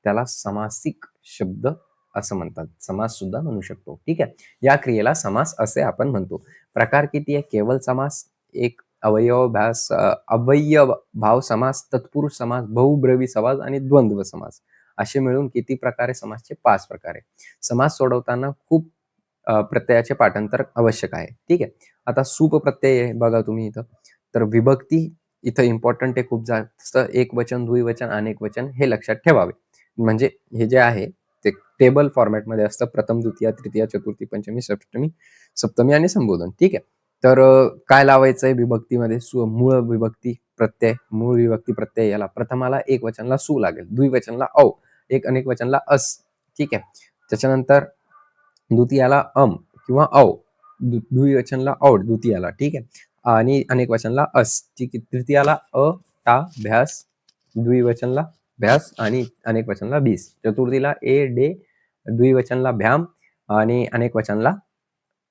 त्याला समासिक शब्द असं म्हणतात. समास सुद्धा म्हणू शकतो, ठीक आहे. या क्रियेला समास असे आपण म्हणतो. प्रकार किती आहे? केवल समास, एक अवयव भाव समास, तत्पुरुष समास, बहुब्रवी समास आणि द्वंद्व समास, असे मिळून किती प्रकार आहे समासचे? 5 प्रकार आहे. समास सोडवताना खूप प्रत्ययाचे पाठांतर आवश्यक आहे, ठीक आहे. आता सुप प्रत्यय आहे बघा तुम्ही इथं. तर विभक्ती इथं इम्पॉर्टंट आहे खूप जास्त. एक वचन, द्विवचन, अनेक वचन हे लक्षात ठेवावे. म्हणजे हे जे आहे ते टेबल फॉर्मॅटमध्ये असतं. प्रथम, द्वितीय, तृतीय, चतुर्थी, पंचमी, षष्टमी, सप्तमी आणि संबोधन, ठीक आहे. तर काय लावायचंय विभक्तीमध्ये? मूळ विभक्ती प्रत्यय. मूळ विभक्ती प्रत्यय याला प्रथमाला एक वचनला सु लागेल, द्विवचनला औ, एक अनेक वचनला अस, ठीक आहे. त्याच्यानंतर द्वितीयाला अम किंवा औ, द्विवचनला औड द्वितीयाला, ठीक आहे. आणि अनेक वचनला अस, ठीक आहे. तृतीयाला अ, टा, भ्यास, द्विवचनला भ्यास आणि अनेक वचनला बीस. चतुर्थीला ए, डे, द्विवचनला भ्याम आणि अनेक वचनला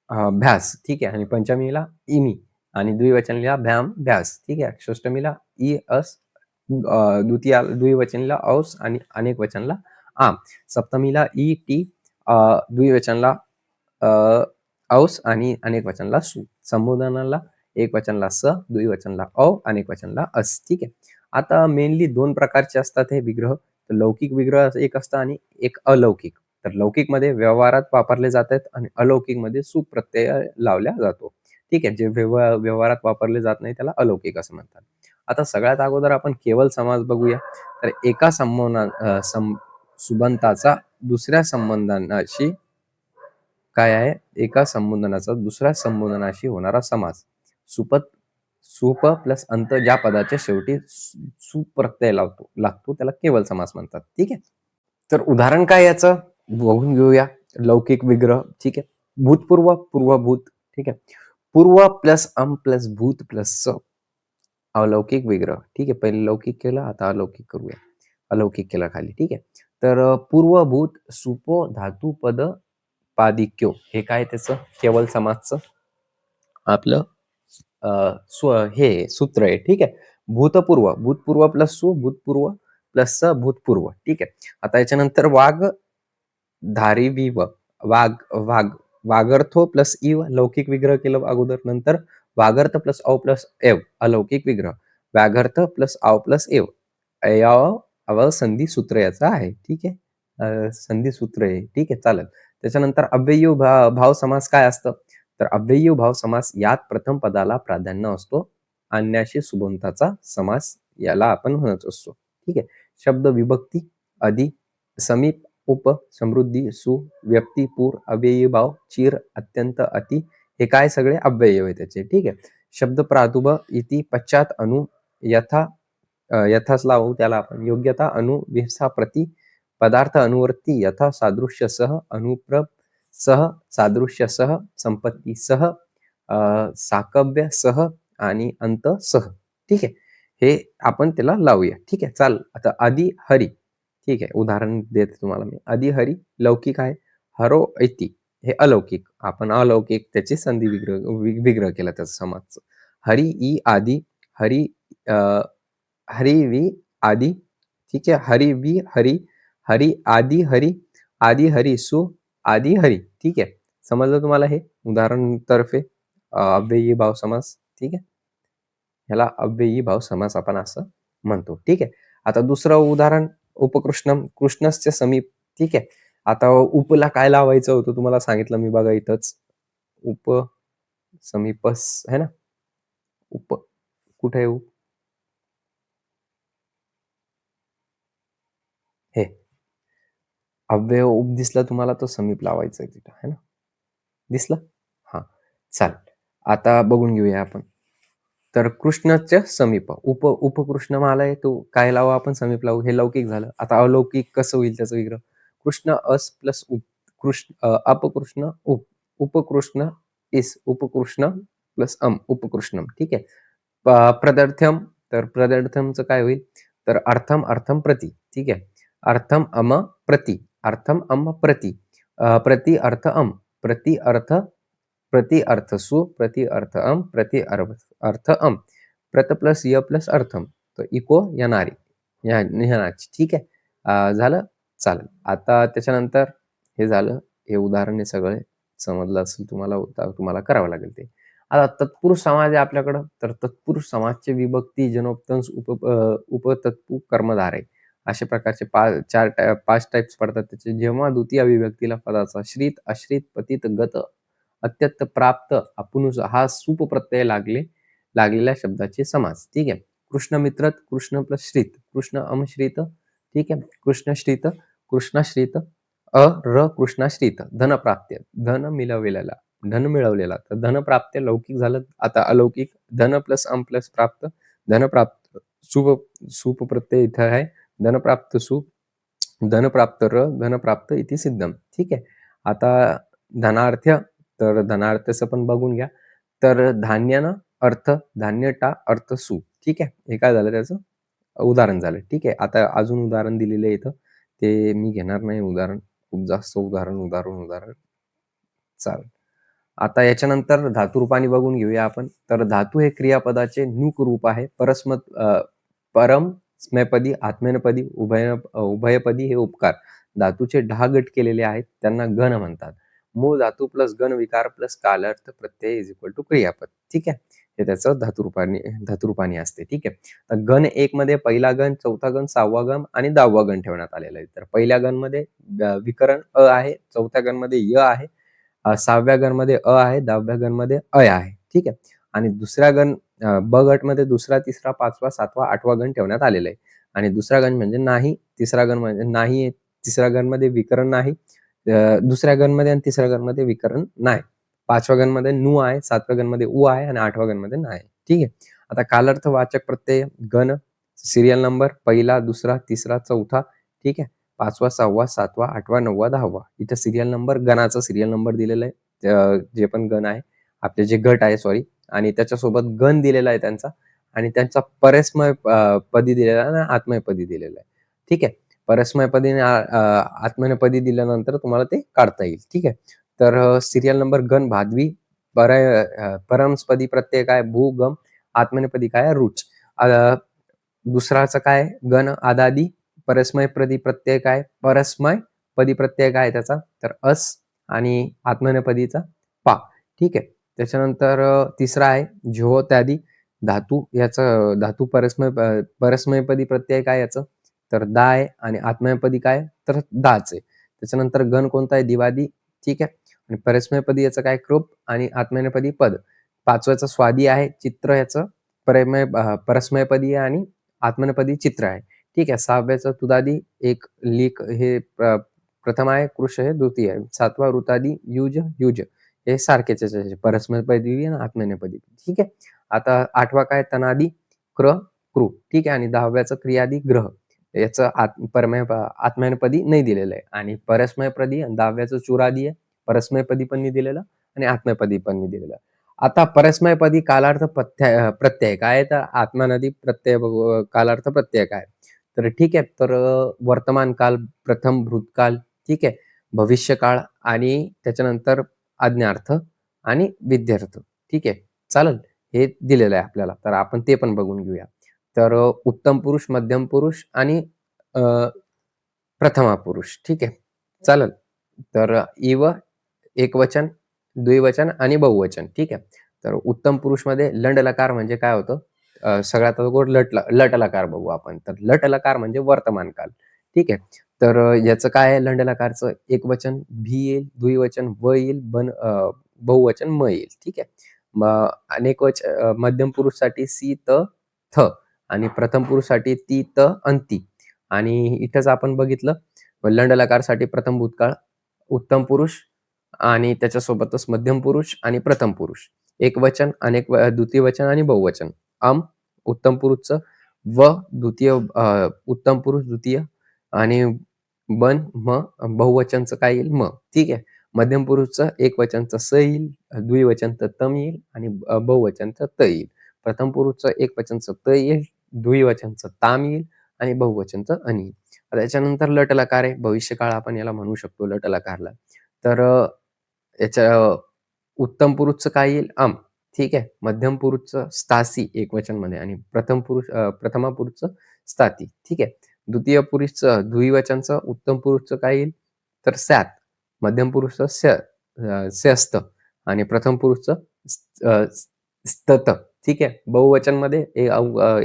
भ्यास, ठीक आहे. आणि पंचमीला इमी आणि द्विवचनला भ्याम, भ्यास, ठीक आहे. षष्टमीला ई, अस, द्विवचनला औस आणि अनेक वचनला आम. सप्तमीला ई, टी, द्विवचनला औस आणि अनेक वचनला सु. संबोधनाला एक वचनला स, द्विवचनला औ, अनेक वचनला अस, ठीक आहे. आता मेनली 2 प्रकारचे असतात हे विग्रह. तर लौकिक विग्रह एक असतं आणि एक अलौकिक. तर लौकिक मध्ये व्यवहारात वापरले जातात आणि अलौकिक मध्ये सुप्रत्यय लावला जातो. ठीक आहे. जे व्यवहारात वापरले जात नाही त्याला अलौकिक असं म्हणतात. आता सगळ्यात अगोदर आपण केवल समास बघूया. तर एका सुबंताचा दुसऱ्या संबंधाशी काय आहे? एका संबोधनाचा दुसऱ्या संबोधनाशी होणारा समास. सुप प्लस अंत ज्या पदाच्या शेवटी सु प्रत्यय लागतो त्याला केवल समास म्हणतात. ठीक आहे. तर उदाहरण काय याचं बघून घेऊया. लौकिक विग्रह. ठीक आहे. भूतपूर्व, पूर्वभूत. ठीक आहे. पूर्व प्लस प्लस भूत प्लस स. अलौकिक विग्रह. ठीक आहे. पहिले लौकिक केलं, आता अलौकिक करूया. अलौकिक केला खाली. ठीक आहे. तर पूर्वभूत सुपो धातू पद पादिक्यो हे काय त्याचं केवल समासचं आपलं हे सूत्र आहे. ठीक आहे. भूतपूर्व प्लस सु भूतपूर्व प्लस स भूतपूर्व. ठीक आहे. आता याच्यानंतर धारिविव वाघ वागर्थो प्लस इव लौकिक विग्रह केलं अगोदर. नंतर वागर्थ प्लस औ प्लस एव अलौकिक विग्रह. व्याघर्थ प्लस आव प्लस एव अव संधी सूत्र याचा आहे. ठीक आहे. संधी सूत्र आहे. ठीक आहे. चालेल. त्याच्यानंतर अव्ययीव भाव समास काय असतं? तर अव्ययीव भाव समास यात प्रथम पदाला प्राधान्य असतो. अन्याशी सुबंताचा समास याला आपण म्हणत असतो. ठीक आहे. शब्द विभक्ती अधि समीप उप समृद्धी सु व्यक्ती पूर अव्ययीव भाव चिर अत्यंत अति हे काय सगळे अव्ययीव आहे त्याचे. ठीक आहे. शब्द प्रादुभ इति पश्चात अनु यथाच लावू त्याला आपण योग्यता अनु विसा प्रति पदार्थ अनुवर्ती यथा सादृश्य सह अनुप्रभ सह सादृश्य सह संपत्ती सह साकव्य सह आणि अंत सह. ठीक आहे. हे आपण त्याला लावूया. ठीक आहे. चाल आता आदि हरी. ठीक आहे. उदाहरण देते तुम्हाला मी. आदि हरी लौकिक आहे. हरो ऐती हे अलौकिक. आपण अलौकिक त्याची संधी विग्रह केला त्याचा समाजचं. हरी ई आदि हरी हरी वि आदि. ठीक आहे. हरी वि हरी हरी आदि हरी सु आदि हरी. ठीक आहे. समजलं तुम्हाला हे उदाहरण तर्फे अव्ययी भाव समास. ठीक आहे. ह्याला अव्ययी भाव समास आपण असं म्हणतो. ठीक आहे. आता दुसरं उदाहरण उपकृष्णम कृष्णस्य समीप. ठीक आहे. आता उपला काय लावायचं होतं तुम्हाला सांगितलं मी बघा इथंच. उप समीपस है ना. उप कुठे आहे उप? हे अव्यय उप दिसला तुम्हाला तो समीप लावायचा आहे तिथं है ना. दिसलं? हा चाल. आता बघून घेऊया आपण. तर कृष्णाच्या समीप उपकृष्ण आलाय तो काय लावू आपण समीप लावू. हे लौकिक झालं. आता अलौकिक कसं होईल त्याचं विग्रह. कृष्ण अस प्लस उप अपकृष्ण उप उपकृष्ण इस उपकृष्ण प्लस उपकृष्णम. ठीक आहे. प्रदर्थम तर प्रदर्थमचं काय होईल तर अर्थम प्रति. ठीक आहे. अर्थम प्रति प्रति प्रति अर्थ सु प्रति अर्थ प्रत प्लस य प्लस अर्थम तर इको येणारी ह्याची. ठीक आहे. झालं. चालेल. आता त्याच्यानंतर हे झालं. हे उदाहरण हे सगळे समजलं असेल तुम्हाला करावं लागेल ते. आता तत्पुरुष समाज आहे आपल्याकडं. तर तत्पुरुष समाजचे विभक्ती जनोक्तंश उपतत्पु कर्मधार आहे. अशा प्रकारचे 5 टाइप्स पडतात त्याचे. जेव्हा द्वितीय विभक्तीला पदाचा श्रित अश्रित पतित गत अत्यंत प्राप्त अपुनुस हा सुप प्रत्यय लागलेल्या शब्दाचे समास. ठीक आहे. कृष्ण मित्रत कृष्ण प्लस श्रित कृष्ण अमश्रित. ठीक आहे. कृष्णाश्रित कृष्णाश्रित धनप्राप्त्य धन मिळवलेला तर धनप्राप्त्य लौकिक झालं. आता अलौकिक धन प्लस प्लस प्राप्त धनप्राप्त सुप प्रत्यय इथं आहे. धनप्राप्त सु धनप्राप्त धनप्राप्त इति सिद्धम. ठीक आहे. आता धनार्थ्य तर धनार्थ्याचं पण बघून घ्या. तर धान्यानं अर्थ धान्यटा अर्थ सु. ठीक आहे. हे काय झालं त्याचं उदाहरण झालं. ठीक आहे. आता अजून उदाहरण दिलेलं आहे इथं ते मी घेणार नाही उदाहरण. खूप जास्त उदाहरण चालेल. आता याच्यानंतर धातुरूपाने बघून घेऊया आपण. तर धातू हे क्रियापदाचे नुक रूप आहे. परम स्मयपदी आत्मेनपदी उभयपदी हे उपकार धातूचे 10 गट केलेले आहेत त्यांना गण म्हणतात. मूळ धातू प्लस गण विकार plus कालार्थ Pratyaya is equal to क्रियापद. ठीक आहे. हे त्याचं धातुरूपाने असते. ठीक आहे. तर गण 1 मध्ये पहिला गण चौथा गण 6वा गण आणि 10वा गण ठेवण्यात आलेला आहे. तर पहिल्या गण मध्ये विकरण आहे. चौथ्या गण मध्ये य आहे. 6व्या गण मध्ये आहे. 10व्या गण मध्ये आहे. ठीक आहे. आणि दुसरा गण ब गटमध्ये दुसरा, तिसरा, 5वा, 7वा, 8वा गण ठेवण्यात आलेला आहे. आणि दुसरा गण म्हणजे नाही, तिसरा गण म्हणजे नाही आहे, तिसऱ्या गणमध्ये विकरण नाही, दुसऱ्या गणमध्ये आणि तिसऱ्या गणमध्ये विकरण नाही. 5व्या गणमध्ये नु आहे, 7व्या गणमध्ये उ आहे आणि 8व्या गणमध्ये नाही. ठीक आहे. आता कालार्थवाचक प्रत्यय गण, सीरियल नंबर पहिला, दुसरा, तिसरा, चौथा, ठीक आहे. 5वा, 6वा, 7वा, 8वा, 9वा, 10वा. इथं सीरियल नंबर, गणाचा सीरियल नंबर दिलेला आहे. जे पण गण आहे, आपले जे गट आहे सॉरी, आणि त्याच्यासोबत गण दिलेला आहे त्यांचा, आणि त्यांचा परस्मय पदी दिलेला आहे आणि आत्मनेपदी दिलेला आहे. ठीक आहे. परस्मयपदी आणि आत्मनेपदी दिल्यानंतर तुम्हाला ते काढता येईल. ठीक आहे. तर सीरियल नंबर गण भादवी, परस्मैपदी प्रत्यय काय भू, गम, आत्मनेपदी काय रुच. दुसराचं काय गण आदादी, परस्मैपदी प्रत्यय काय, परस्मैपदी प्रत्यय काय त्याचा, तर अस, आणि आत्मनेपदीचा पा. ठीक आहे. त्याच्यानंतर तिसरा आहे झोत्यादी धातू, याचं धातू परस्मैपदी प्रत्यय काय याचं, तर दा आहे, आणि आत्मनेपदी काय, तर दाच आहे. त्याच्यानंतर गण कोणता आहे, दिवादी. ठीक आहे. आणि परस्मैपदी याचं काय, कृप, आणि आत्मनेपदी पद. 5व्याचं स्वादी आहे, चित्र याचं परस्मैपदी आहे आणि आत्मनेपदी चित्र आहे. ठीक आहे. 6व्याचं तुदादी, एक लिक हे प्रथम आहे, कृश हे द्वितीय आहे. 7वा ऋतादी, युज, युज हे सारखेच आहे, परस्मैपदी आणि आत्मनेपदी. ठीक आहे. आता 8वा काय, तनादी, क्र, कृ. ठीक आहे. आणि 10व्याचं क्रियादी, ग्रह. याचं आत्मनेपदी नाही दिलेलं आहे, आणि परस्मैपदी 10व्याचं चुरादी आहे, परस्मैपदी पण नाही दिलेलं आणि आत्मनेपदी पण नाही दिलेलं. आता परस्मैपदी कालार्थ प्रत्यय काय आहे, तर आत्मनेपदी प्रत्यय कालार्थ प्रत्यय काय, तर ठीक आहे. तर वर्तमान काल, प्रथम भूतकाल, ठीक आहे, भविष्यकाळ, आणि त्याच्यानंतर आज्ञार्थ आणि विद्यार्थ. ठीक आहे. चालेल. हे दिलेलं आहे आपल्याला, तर आपण ते पण बघून घेऊया. तर उत्तम पुरुष, मध्यम पुरुष आणि अ, प्रथमा पुरुष. ठीक आहे. चालेल. तर इव, एकवचन, द्विवचन आणि बहुवचन. ठीक आहे. तर उत्तम पुरुषमध्ये लंड लकार म्हणजे काय होतं, सगळ्यात अगोदर लट लकार बघू आपण. तर लट लकार म्हणजे वर्तमान काल. ठीक आहे. तर याचं काय आहे, लंड लकारचं एकवचन भी येईल, द्विवचन व येईल, बहुवचन म येईल. ठीक आहे. मध्यम पुरुषसाठी सी, त, थ, आणि प्रथम पुरुषसाठी ती, त, अंती. आणि इथंच आपण बघितलं लंड लकारसाठी प्रथम भूतकाळ, उत्तम पुरुष, आणि त्याच्यासोबतच मध्यम पुरुष आणि प्रथम पुरुष, एकवचन, द्वितीय वचन आणि बहुवचन. उत्तम पुरुषचं व, द्वितीय उत्तम पुरुष द्वितीय, आणि बन, म, बहुवचनचं काय येईल, म. ठीक आहे. मध्यम पुरुषचं एकवचनचं स येईल, द्विवचनचं तम येईल, आणि बहुवचनचं त येईल. प्रथम पुरुषचं एकवचनचं त येईल, द्विवचनचं ताम येईल, आणि बहुवचनचं अन येईल. त्याच्यानंतर लट लकार आहे, भविष्यकाळ आपण याला म्हणू शकतो लट लकारला. तर याच्या उत्तम पुरुषचं काय येईल, ठीक आहे. मध्यम पुरुषचं स्थासी एकवचनमध्ये, आणि प्रथमा पुरुषचं स्थाती. ठीक आहे. द्वितीय पुरुषचं द्विवचनचं उत्तम पुरुषचं काय येईल, तर स्यात. मध्यम पुरुषचं स्यस्त, आणि प्रथम पुरुषचं स्तत. ठीक आहे. बहुवचनमध्ये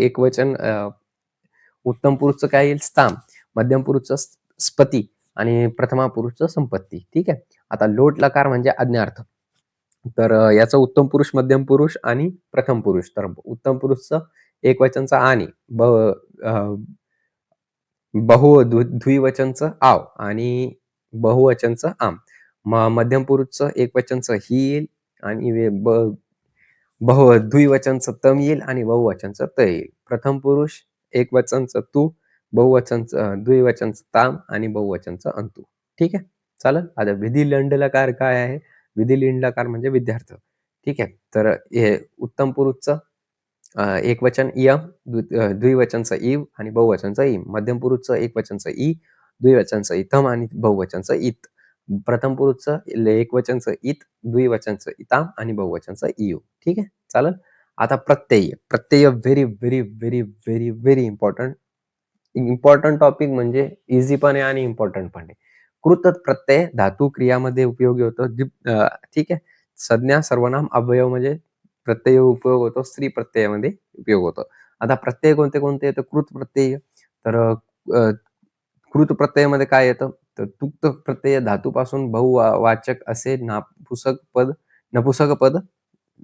एकवचन उत्तम पुरुषचं काय येईल, स्थाम. मध्यम पुरुषचं स्पती, आणि प्रथमा पुरुषचं संपत्ती. ठीक आहे. आता लोट लकार म्हणजे आज्ञार्थ. तर याचं उत्तम पुरुष, मध्यम पुरुष आणि प्रथम पुरुष. तर उत्तम पुरुषचं एकवचनचं आणि द्विवचनचं आव, आणि बहुवचनचं आम. मध्यम पुरुषचं एकवचनचं ही येईल, आणि द्विवचनचं तम येईल, आणि बहुवचनचं त येईल. प्रथम पुरुष एकवचनचं तू, द्विवचनचं ताम, आणि बहुवचनचं अंतू. ठीक आहे. चालेल. आता विधी लंडलकार काय आहे, विधी लिंडलकार म्हणजे विद्यार्थ. ठीक आहे. तर हे उत्तम पुरुषचं एकवचन इयम, द्विवचनचं इव, आणि बहुवचनचं इम. मध्यम पुरुषचं एकवचनचं इ, द्विवचनचं इथम, आणि बहुवचनचं इत. प्रथम पुरुषचं एकवचनचं इत, द्विवचनचं इताम, आणि बहुवचनचं इयू. ठीक आहे. चालेल. आता प्रत्यय. प्रत्यय very very very very very important topic, म्हणजे इझी पण आहे आणि इम्पॉर्टंट पण आहे. कृत प्रत्यय धातू क्रियामध्ये उपयोगी होतो. ठीक आहे. संज्ञा, सर्वनाम, अवयव म्हणजे प्रत्यय उपयोग होतो, स्त्री प्रत्ययामध्ये उपयोग होतो. आता प्रत्यय कोणते कोणते येतं, कृत प्रत्यय. तर कृत प्रत्ययामध्ये काय येतं, तर तुक्त प्रत्यय धातूपासून बहुवाचक असे नपुसक पद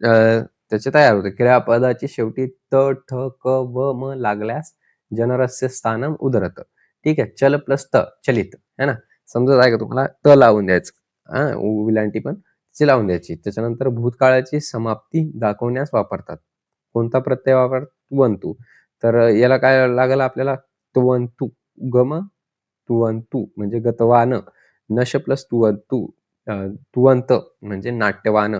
त्याचे तयार होते. क्रियापदाची शेवटी त, ठ, क, व, म लागल्यास जनरस्य स्थानम उदरत. ठीक आहे. चल प्लस त चलित है ना. समजत आहे का तुम्हाला? त लावून द्यायचं. उलांटी पण ती लावून द्यायची. त्याच्यानंतर भूतकाळाची समाप्ती दाखवण्यास वापरतात. कोणता प्रत्यय वापर? तुवंतु. तर याला काय लागेल आपल्याला? तुवंतु. गम तुवंतु म्हणजे गतवान. नश प्लस तुवंतु. तुवंत म्हणजे नाट्यवान.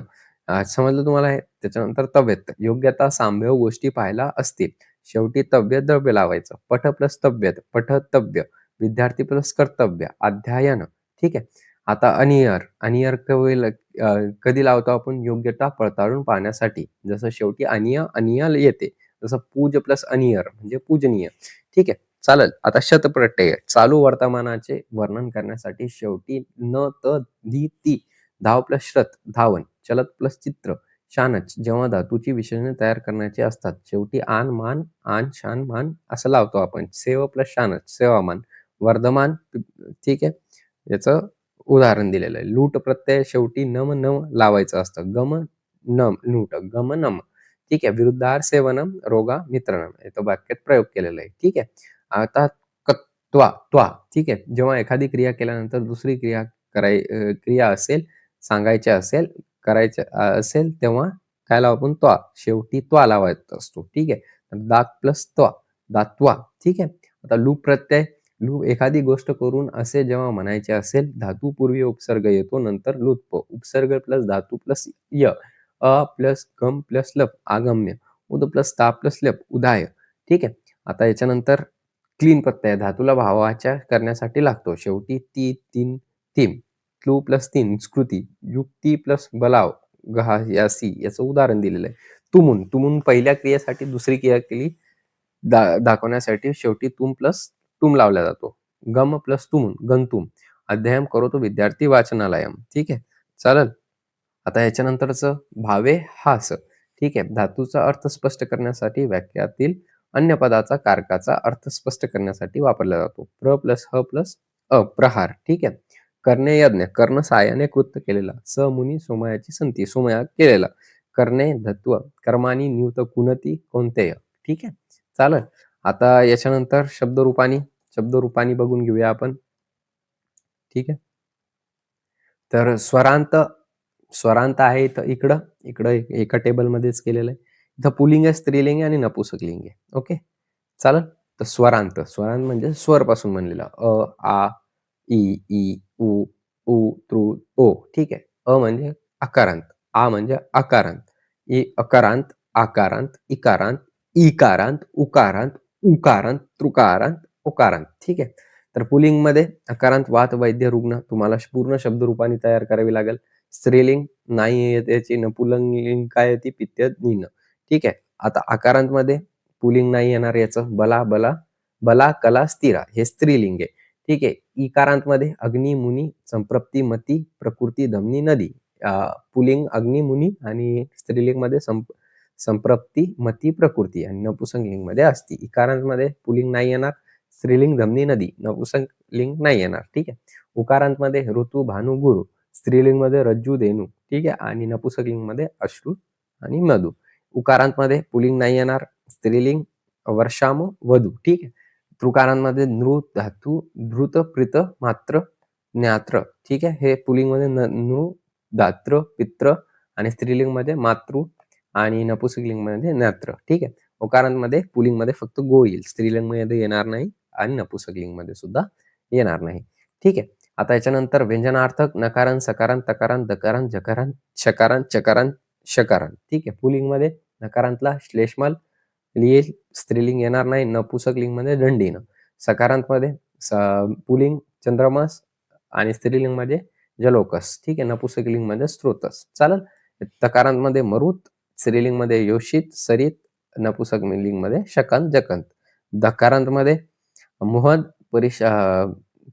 समजलं तुम्हाला हे? त्याच्यानंतर तव्यत. योग्यता सांभव गोष्टी पाहायला असतील. शेवटी तव्य द्रव्य लावायचं. पठ प्लस तव्यत. पठतव्य. विद्यार्थी प्लस कर्तव्य. अध्ययन. ठीक आहे. आता अनियर. अनियर कधी लावतो आपण? योग्यता पडताळून पाहण्यासाठी. जसं शेवटी अनिय येते. जसं पूज प्लस अनियर म्हणजे पूजनीय. ठीक आहे. चालेल. आता शतप्रत्यय. चालू वर्तमानाचे वर्णन करण्यासाठी शेवटी न, त, धी, ती. धाव प्लस श्रत धावन. चलत प्लस चित्र शानच. जेव्हा धातूची विशेषणे तयार करण्याची असतात शेवटी आन, मान, आन, शान, मान असं लावतो आपण. सेव प्लस शानच सेवामान. वर्धमान. ठीक आहे. याचं उदाहरण दिलेलं आहे. लूट प्रत्यय शेवटी नम नम लावायचं असतं. गम नम लूट गम नम. ठीक आहे. विरुद्धार सेवनम रोगा मित्रणम. इथं वाक्यात प्रयोग केलेला आहे. ठीक आहे. आता त्वा. ठीक आहे. जेव्हा एखादी क्रिया केल्यानंतर दुसरी क्रिया असेल, सांगायची असेल, करायचं असेल तेव्हा काय लावू आपण? त्वा. शेवटी त्वा लावायचा असतो. ठीक आहे. दात प्लस त्वा. दात्वा. ठीक आहे. आता लूप प्रत्यय. लूप एखादी गोष्ट करून असे जेव्हा म्हणायचे असेल, धातू पूर्वी उपसर्ग येतो, नंतर लुत्प. उपसर्ग प्लस धातू प्लस य. अ प्लस गम प्लस लप आगम्य. उद प्लस ता प्लस लप उदाय. ठीक आहे. आता याच्यानंतर क्लीन प्रत्यय धातूला भावाच्या करण्यासाठी लागतो. शेवटी ती, तीन, तीम. क्लू प्लस तीन स्कृती. युक्ती प्लस बलाव गहा यासी याचं उदाहरण दिलेलं आहे. तुमून पहिल्या क्रियेसाठी दुसरी क्रिया केली दाखवण्यासाठी शेवटी तुम प्लस तुम लावला जातो. गम प्लस तुमून गंतुम. अध्ययन करतो विद्यार्थी वाचनालयम. ठीक आहे. चालेल. आता याच्यानंतरचं भावे हास. ठीक आहे. धातूचा अर्थ स्पष्ट करण्यासाठी वाक्यातील अन्य पदाचा कारकाचा अर्थ स्पष्ट करण्यासाठी वापरला जातो. प्र प्लस ह प्लस अ प्रहार. ठीक आहे. करणे यज्ञ. कर्ण साहाय्याने कृत्य केलेला. मुनी सोमयाची संती. सोमया केलेला. करणे धत्व. कर्मानी नियुत कुणती कोणतेय. ठीक आहे. चालेल. आता याच्यानंतर शब्दरूपानी बघून घेऊया आपण. ठीक आहे. तर स्वरांत आहे इथं इकडं एका टेबलमध्येच केलेलं आहे. इथं पुल्लिंग आहे, स्त्रीलिंग आहे आणि नपुंसकलिंग आहे. ओके. चालेल. तर स्वरांत म्हणजे स्वर पासून बनलेला. अ, आ, इ, ई, उ, ऊ, तृ, ओ. ठीक आहे. अ म्हणजे अकारांत. आ म्हणजे अकारांत. इ अकारांत, आकारांत, इकारांत, ईकारांत, उकारांत, उकारांत, तृकारांत, उकारांत. ठीक आहे. तर पुल्लिंगमध्ये अकारांत वात वैद्य रुग्ण तुम्हाला पूर्ण शब्दरूपाने तयार करावी लागेल. स्त्रीलिंग नाही येते याची. नपुंसकलिंग काय येते? पित्त नीन. ठीक आहे. आता आकारांतमध्ये पुल्लिंग नाही येणार याचं. बला कला स्थिरा हे स्त्रीलिंग आहे. ठीक आहे. इकारांतमध्ये अग्नी मुनी संप्रप्ती मती प्रकृती धमनी नदी. पुल्लिंग अग्नी मुनी आणि स्त्रीलिंगमध्ये संप्रप्ती मती प्रकृती आणि नपुंसकलिंगमध्ये असती. इकारांतमध्ये पुल्लिंग नाही येणार. स्त्रीलिंग धमनी नदी. नपुंसकलिंग नाही येणार. ठीक आहे. उकारांतमध्ये ऋतू भानू गुरु. स्त्रीलिंगमध्ये रज्जू धेनू. ठीक आहे. आणि नपुंसकलिंगमध्ये अश्रू आणि मधु. उकारांतमध्ये पुल्लिंग नाही येणार. स्त्रीलिंग वर्षाम वधू. ठीक आहे. तृकारांमध्ये नृ धातू धृत प्रीत मात्र ज्ञात्र. ठीक आहे. हे पुल्लिंगमध्ये नृ धात्र पित्र आणि स्त्रीलिंगमध्ये मातृ आणि नपुंसकलिंगमध्ये ज्ञात्र. ठीक आहे. उकारांमध्ये पुल्लिंगमध्ये फक्त गो येईल. स्त्रीलिंगमध्ये येणार नाही आणि नपुंसकलिंगमध्ये सुद्धा येणार नाही. ठीक आहे. आता याच्यानंतर व्यंजनार्थक नकारांत, सकारांत, तकारांत, दकारांत, जकारांत, शकारांत, चकारांत, शकारांत. ठीक आहे. पुल्लिंगमध्ये नकारांतला श्लेष्मल येईल. स्त्रीलिंग येणार नाही. नपुंसकलिंगमध्ये दंडीनं. सकारांतमध्ये पुल्लिंग चंद्रमस आणि स्त्रीलिंगमध्ये जलोकस. ठीक आहे. नपुंसकलिंगमध्ये स्त्रोतस. चालेल. तकारांतमध्ये मरुत, स्त्रीलिंगमध्ये योषित, सरित, नपुंसकलिंगमध्ये शकंत, जकंत. दकारांतमध्ये मुहद,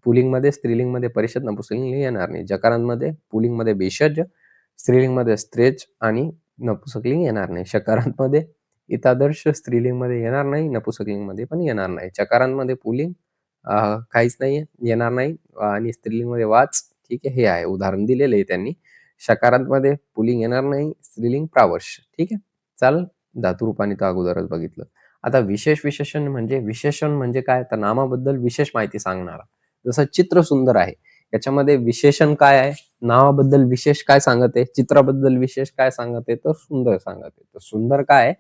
पुल्लिंगमध्ये, स्त्रीलिंगमध्ये परिषद, नपुंसकलिंग येणार नाही. जकारांतमध्ये पुल्लिंगमध्ये भेषज, स्त्रीलिंगमध्ये स्त्रेच आणि नपुंसकलिंग येणार नाही. शकारांतमध्ये इतादर्श, स्त्रीलिंगमध्ये येणार नाही. नपुंसकलिंगमध्ये पण येणार नाही. चकारांतमध्ये पुल्लिंग काहीच नाही येणार नाही आणि स्त्रीलिंगमध्ये वाच. ठीक आहे. हे आहे उदाहरण दिलेले आहे त्यांनी. मध्ये पुलिंग येणार नाही, स्त्रीलिंग प्रावर्ष. ठीक आहे. चालेल. धातुरूपाने तर अगोदरच बघितलं. आता विशेषण म्हणजे काय, तर नामाबद्दल विशेष माहिती सांगणारा. जसं चित्र सुंदर आहे, याच्यामध्ये विशेषण काय आहे, नावाबद्दल विशेष काय सांगत आहे, चित्राबद्दल विशेष काय सांगत आहे, तर सुंदर सांगत आहे. तर सुंदर काय आहे,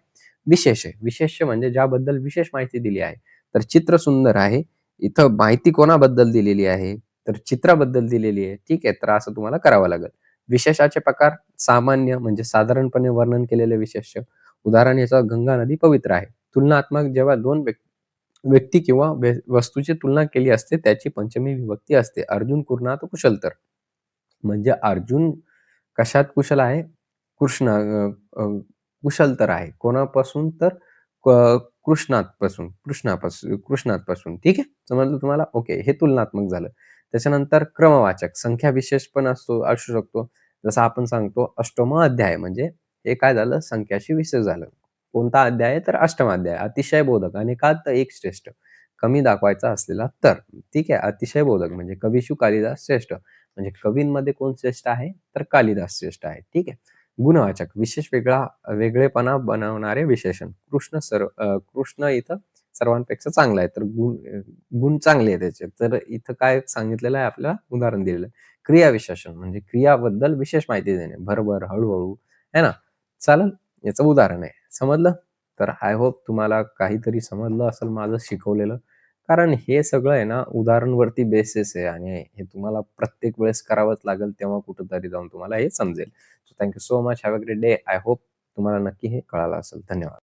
विशेष आहे. विशेष म्हणजे ज्याबद्दल विशेष माहिती दिली आहे. तर चित्र सुंदर आहे. इथं माहिती कोणाबद्दल दिलेली आहे, तर चित्राबद्दल दिलेली आहे. ठीक आहे. तर असं तुम्हाला करावं लागेल. विशेषाचे प्रकार सामान्य म्हणजे साधारणपणे वर्णन केलेले विशेष्य. उदाहरण याचं गंगा नदी पवित्र आहे. तुलनात्मक जेव्हा दोन व्यक्ती किंवा वस्तूची तुलना केली असते त्याची पंचमी विभक्ती असते. अर्जुन कुर्णात कुशल तर. म्हणजे अर्जुन कशात कुशल आहे? कृष्ण कुशल तर आहे. कोणापासून तर कृष्णापासून. ठीक आहे. समजलं तुम्हाला? ओके. हे तुलनात्मक झालं. त्याच्यानंतर क्रमवाचक संख्या विशेष पण असू शकतो. जसं आपण सांगतो अष्टम अध्याय म्हणजे हे काय झालं, संख्याशी विशेष झालं. कोणता अध्याय आहे, तर अष्टम अध्याय. अतिशय बोधक आणि का, तर एक श्रेष्ठ. कमी दाखवायचा असलेला तर. ठीक आहे. अतिशय बोधक म्हणजे कविशु कालिदास श्रेष्ठ. म्हणजे कवींमध्ये कोण श्रेष्ठ आहे, तर कालिदास श्रेष्ठ आहे. ठीक आहे. गुणवाचक विशेष वेगळेपणा बनवणारे विशेषण. कृष्ण इथं सर्वांपेक्षा चांगला आहे, तर गुण चांगले आहे त्याचे. तर इथं काय सांगितलेलं आहे, आपल्याला उदाहरण दिलेलं आहे. क्रिया विशेषण म्हणजे क्रियाबद्दल विशेष माहिती देणे. भरभर, हळूहळू, है ना? चालेल. याचं उदाहरण आहे. समजलं? तर आय होप तुम्हाला काहीतरी समजलं असेल माझं शिकवलेलं. कारण हे सगळं आहे ना, उदाहरणवरती बेसिस आहे आणि हे तुम्हाला प्रत्येक वेळेस करावंच लागेल, तेव्हा कुठेतरी जाऊन तुम्हाला हे समजेल. Thank you so much. Have a great day. I hope तुम्हाला नक्की हे कळालं असेल. धन्यवाद.